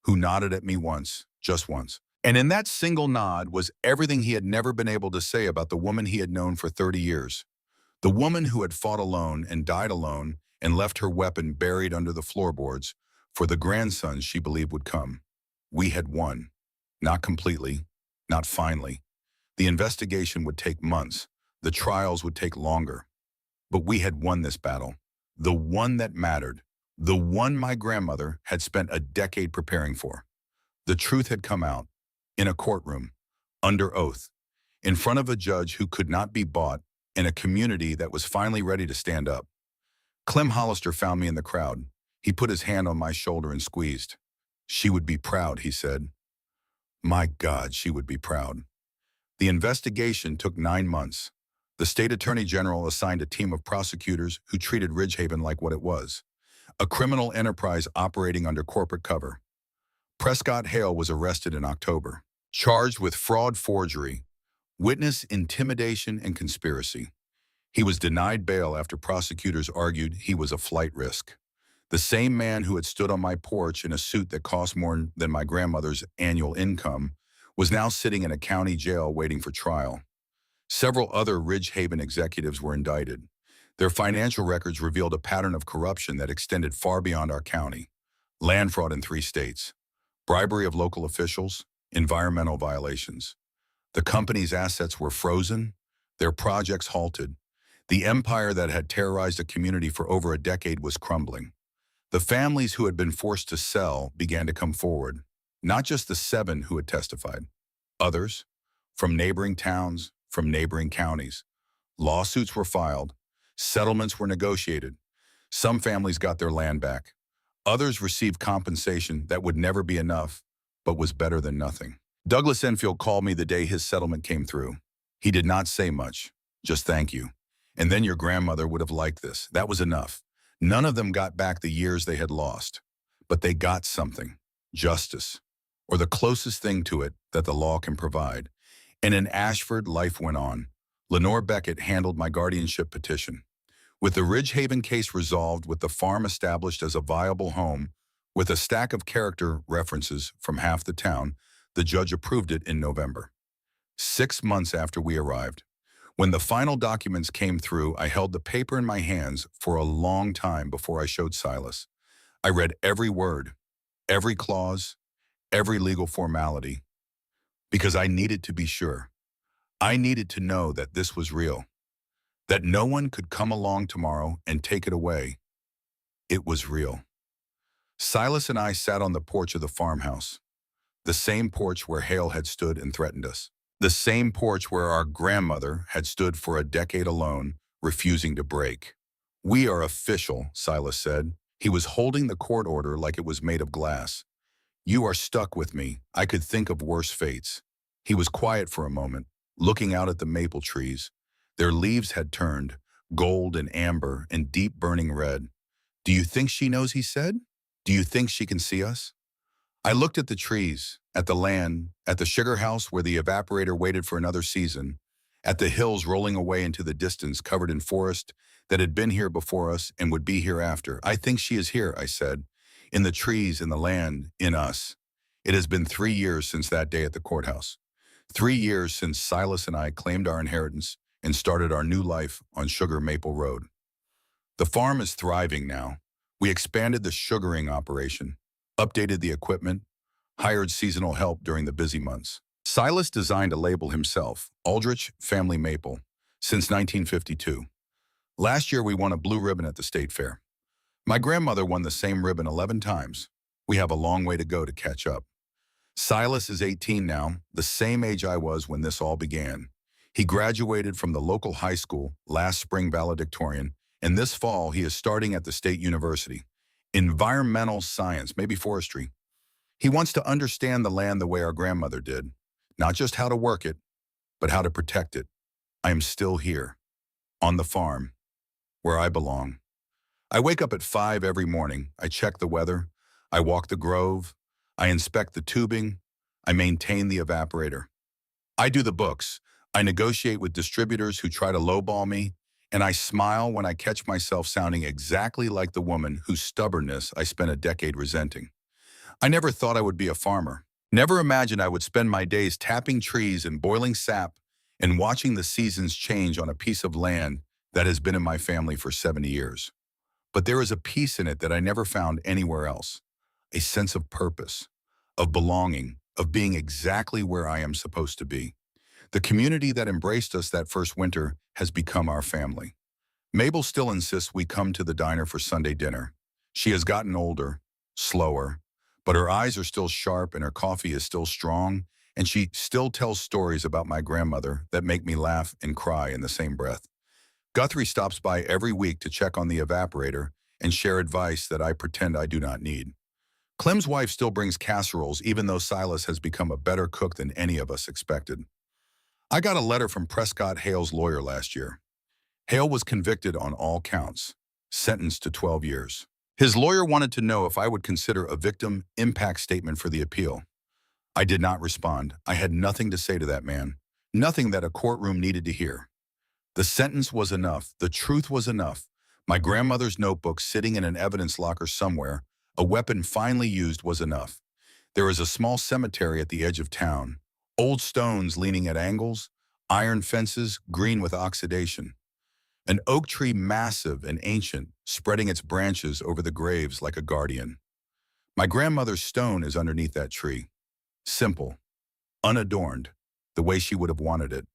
who nodded at me once, just once. And in that single nod was everything he had never been able to say about the woman he had known for 30 years. The woman who had fought alone and died alone and left her weapon buried under the floorboards for the grandson she believed would come. We had won. Not completely, not finally. The investigation would take months. The trials would take longer. But we had won this battle. The one that mattered. The one my grandmother had spent a decade preparing for. The truth had come out. In a courtroom. Under oath. In front of a judge who could not be bought. In a community that was finally ready to stand up. Clem Hollister found me in the crowd. He put his hand on my shoulder and squeezed. She would be proud, he said. My God, she would be proud. The investigation took 9 months. The state attorney general assigned a team of prosecutors who treated Ridgehaven like what it was. A criminal enterprise operating under corporate cover. Prescott Hale was arrested in October, charged with fraud forgery, witness intimidation and conspiracy. He was denied bail after prosecutors argued he was a flight risk. The same man who had stood on my porch in a suit that cost more than my grandmother's annual income was now sitting in a county jail waiting for trial. Several other Ridgehaven executives were indicted. Their financial records revealed a pattern of corruption that extended far beyond our county. Land fraud in 3 states, bribery of local officials, environmental violations. The company's assets were frozen, their projects halted. The empire that had terrorized a community for over a decade was crumbling. The families who had been forced to sell began to come forward, not just the 7 who had testified. Others, from neighboring towns, from neighboring counties. Lawsuits were filed. Settlements were negotiated. Some families got their land back. Others received compensation that would never be enough, but was better than nothing. Douglas Enfield called me the day his settlement came through. He did not say much, just thank you. And then your grandmother would have liked this. That was enough. None of them got back the years they had lost, but they got something, justice, or the closest thing to it that the law can provide. And in Ashford, life went on. Lenore Beckett handled my guardianship petition. With the Ridgehaven case resolved, with the farm established as a viable home, with a stack of character references from half the town, the judge approved it in November. 6 months after we arrived. When the final documents came through, I held the paper in my hands for a long time before I showed Silas. I read every word, every clause, every legal formality, because I needed to be sure. I needed to know that this was real, that no one could come along tomorrow and take it away. It was real. Silas and I sat on the porch of the farmhouse, the same porch where Hale had stood and threatened us, the same porch where our grandmother had stood for a decade alone, refusing to break. We are official, Silas said. He was holding the court order like it was made of glass. You are stuck with me. I could think of worse fates. He was quiet for a moment, looking out at the maple trees. Their leaves had turned, gold and amber and deep burning red. Do you think she knows, he said? Do you think she can see us? I looked at the trees, at the land, at the sugar house where the evaporator waited for another season, at the hills rolling away into the distance covered in forest that had been here before us and would be here after. I think she is here, I said, in the trees, in the land, in us. It has been 3 years since that day at the courthouse. 3 years since Silas and I claimed our inheritance and started our new life on Sugar Maple Road. The farm is thriving now. We expanded the sugaring operation, updated the equipment, hired seasonal help during the busy months. Silas designed a label himself, Aldrich Family Maple, since 1952. Last year we won a blue ribbon at the state fair. My grandmother won the same ribbon 11 times. We have a long way to go to catch up. Silas is 18 now, the same age I was when this all began. He graduated from the local high school last spring valedictorian, and this fall he is starting at the state university. Environmental science, maybe forestry. He wants to understand the land the way our grandmother did. Not just how to work it, but how to protect it. I am still here, on the farm, where I belong. I wake up at 5 every morning. I check the weather. I walk the grove. I inspect the tubing. I maintain the evaporator. I do the books. I negotiate with distributors who try to lowball me, and I smile when I catch myself sounding exactly like the woman whose stubbornness I spent a decade resenting. I never thought I would be a farmer. Never imagined I would spend my days tapping trees and boiling sap and watching the seasons change on a piece of land that has been in my family for 70 years. But there is a peace in it that I never found anywhere else. A sense of purpose, of belonging, of being exactly where I am supposed to be. The community that embraced us that first winter has become our family. Mabel still insists we come to the diner for Sunday dinner. She has gotten older, slower, but her eyes are still sharp and her coffee is still strong, and she still tells stories about my grandmother that make me laugh and cry in the same breath. Guthrie stops by every week to check on the evaporator and share advice that I pretend I do not need. Clem's wife still brings casseroles even though Silas has become a better cook than any of us expected. I got a letter from Prescott Hale's lawyer last year. Hale was convicted on all counts, sentenced to 12 years. His lawyer wanted to know if I would consider a victim impact statement for the appeal. I did not respond. I had nothing to say to that man, nothing that a courtroom needed to hear. The sentence was enough. The truth was enough. My grandmother's notebook sitting in an evidence locker somewhere, a weapon finally used, was enough. There is a small cemetery at the edge of town. Old stones leaning at angles, iron fences green with oxidation. An oak tree massive and ancient, spreading its branches over the graves like a guardian. My grandmother's stone is underneath that tree. Simple, unadorned, the way she would have wanted it.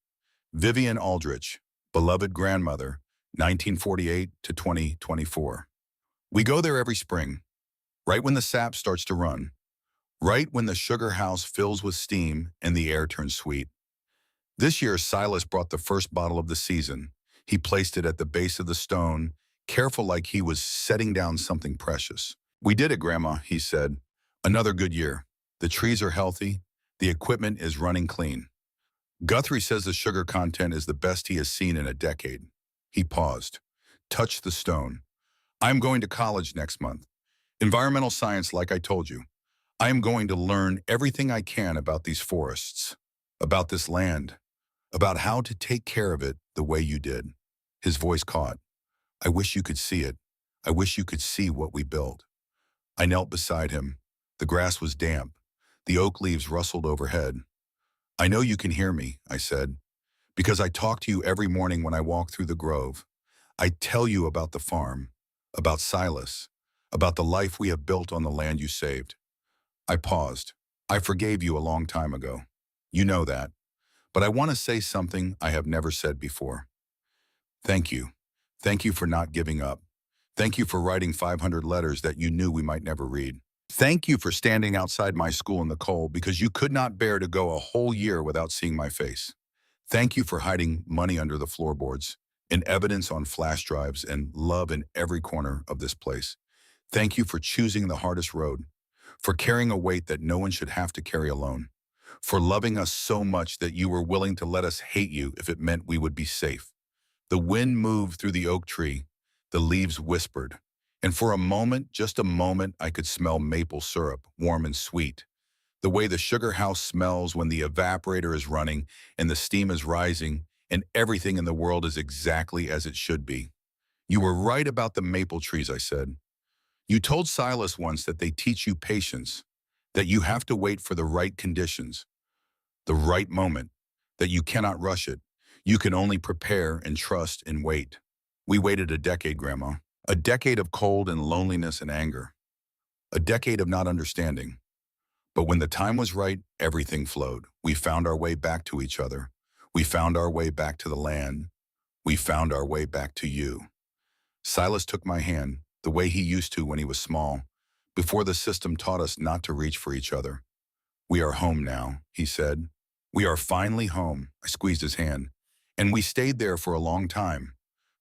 Vivian Aldrich, beloved grandmother, 1948 to 2024. We go there every spring, right when the sap starts to run, right when the sugar house fills with steam and the air turns sweet. This year, Silas brought the first bottle of the season. He placed it at the base of the stone, careful like he was setting down something precious. "We did it, Grandma," he said. "Another good year. The trees are healthy. The equipment is running clean." Guthrie says the sugar content is the best he has seen in a decade. He paused, touched the stone. "I am going to college next month. Environmental science, like I told you. I am going to learn everything I can about these forests, about this land, about how to take care of it the way you did." His voice caught. "I wish you could see it. I wish you could see what we built." I knelt beside him. The grass was damp. The oak leaves rustled overhead. "I know you can hear me," I said, "because I talk to you every morning when I walk through the grove. I tell you about the farm, about Silas, about the life we have built on the land you saved." I paused. "I forgave you a long time ago. You know that. But I want to say something I have never said before. Thank you. Thank you for not giving up. Thank you for writing 500 letters that you knew we might never read. Thank you for standing outside my school in the cold because you could not bear to go a whole year without seeing my face. Thank you for hiding money under the floorboards, and evidence on flash drives, and love in every corner of this place. Thank you for choosing the hardest road, for carrying a weight that no one should have to carry alone, for loving us so much that you were willing to let us hate you if it meant we would be safe." The wind moved through the oak tree. The leaves whispered. And for a moment, just a moment, I could smell maple syrup, warm and sweet. The way the sugar house smells when the evaporator is running and the steam is rising and everything in the world is exactly as it should be. "You were right about the maple trees," I said. "You told Silas once that they teach you patience, that you have to wait for the right conditions, the right moment, that you cannot rush it. You can only prepare and trust and wait." We waited a decade, Grandma. A decade of cold and loneliness and anger. A decade of not understanding. But when the time was right, everything flowed. We found our way back to each other. We found our way back to the land. We found our way back to you. Silas took my hand, the way he used to when he was small, before the system taught us not to reach for each other. "We are home now," he said. "We are finally home." I squeezed his hand. And we stayed there for a long time.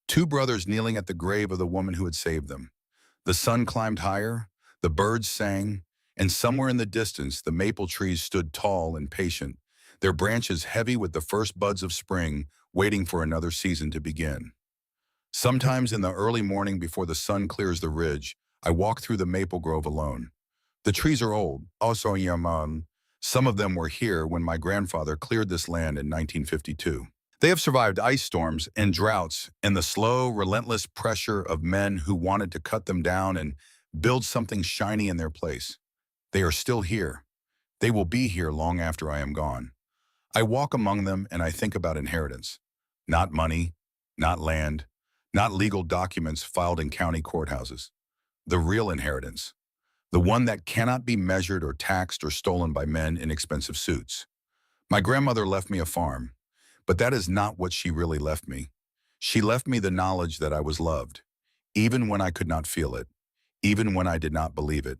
Two brothers kneeling at the grave of the woman who had saved them. The sun climbed higher, the birds sang, and somewhere in the distance the maple trees stood tall and patient, their branches heavy with the first buds of spring, waiting for another season to begin. Sometimes in the early morning before the sun clears the ridge, I walk through the maple grove alone. The trees are old, also yaman. Some of them were here when my grandfather cleared this land in 1952. They have survived ice storms and droughts and the slow, relentless pressure of men who wanted to cut them down and build something shiny in their place. They are still here. They will be here long after I am gone. I walk among them and I think about inheritance. Not money, not land, not legal documents filed in county courthouses. The real inheritance. The one that cannot be measured or taxed or stolen by men in expensive suits. My grandmother left me a farm, but that is not what she really left me. She left me the knowledge that I was loved, even when I could not feel it, even when I did not believe it,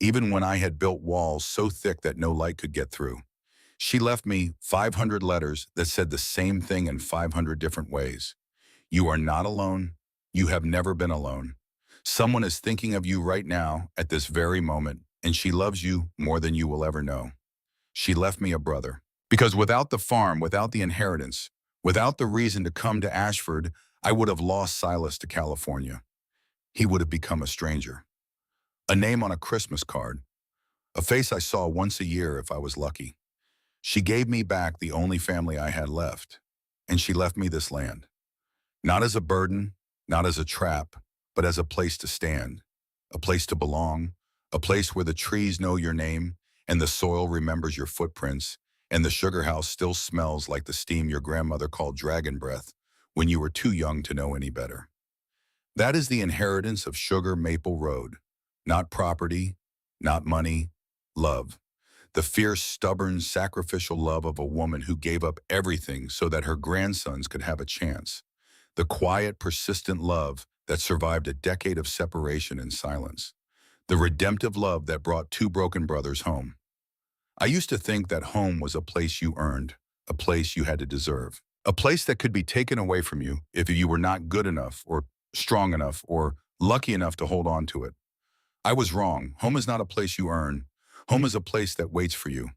even when I had built walls so thick that no light could get through. She left me 500 letters that said the same thing in 500 different ways. You are not alone. You have never been alone. Someone is thinking of you right now at this very moment, and she loves you more than you will ever know. She left me a brother. Because without the farm, without the inheritance, without the reason to come to Ashford, I would have lost Silas to California. He would have become a stranger. A name on a Christmas card. A face I saw once a year if I was lucky. She gave me back the only family I had left, and she left me this land. Not as a burden, not as a trap, but as a place to stand, a place to belong, a place where the trees know your name, and the soil remembers your footprints, and the sugar house still smells like the steam your grandmother called dragon breath when you were too young to know any better. That is the inheritance of Sugar Maple Road. Not property, not money, love. The fierce, stubborn, sacrificial love of a woman who gave up everything so that her grandsons could have a chance. The quiet, persistent love that survived a decade of separation and silence. The redemptive love that brought two broken brothers home. I used to think that home was a place you earned, a place you had to deserve. A place that could be taken away from you if you were not good enough or strong enough or lucky enough to hold on to it. I was wrong. Home is not a place you earn. Home is a place that waits for you,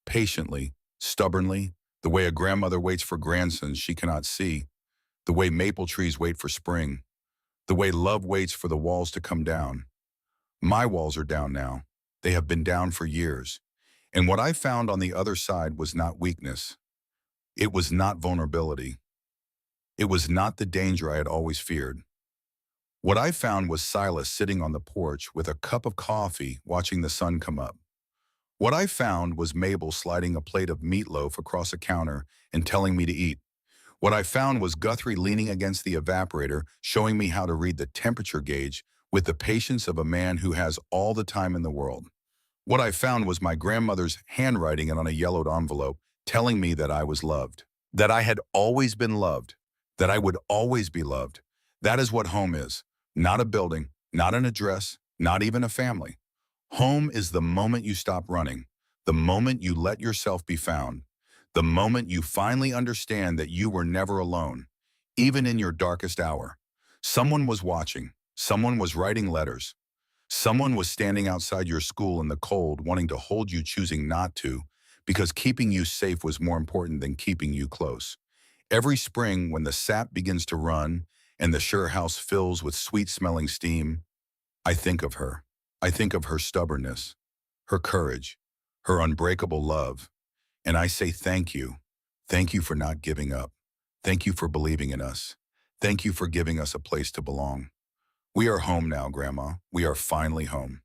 patiently, stubbornly, the way a grandmother waits for grandsons she cannot see, the way maple trees wait for spring, the way love waits for the walls to come down. My walls are down now. They have been down for years. And what I found on the other side was not weakness. It was not vulnerability. It was not the danger I had always feared. What I found was Silas sitting on the porch with a cup of coffee watching the sun come up. What I found was Mabel sliding a plate of meatloaf across a counter and telling me to eat. What I found was Guthrie leaning against the evaporator, showing me how to read the temperature gauge with the patience of a man who has all the time in the world. What I found was my grandmother's handwriting on a yellowed envelope, telling me that I was loved, that I had always been loved, that I would always be loved. That is what home is. Not a building, not an address, not even a family. Home is the moment you stop running, the moment you let yourself be found, the moment you finally understand that you were never alone, even in your darkest hour. Someone was watching, someone was writing letters, someone was standing outside your school in the cold wanting to hold you, choosing not to, because keeping you safe was more important than keeping you close. Every spring when the sap begins to run and the sure house fills with sweet-smelling steam, I think of her. I think of her stubbornness, her courage, her unbreakable love, and I say thank you. Thank you for not giving up. Thank you for believing in us. Thank you for giving us a place to belong. We are home now, Grandma. We are finally home.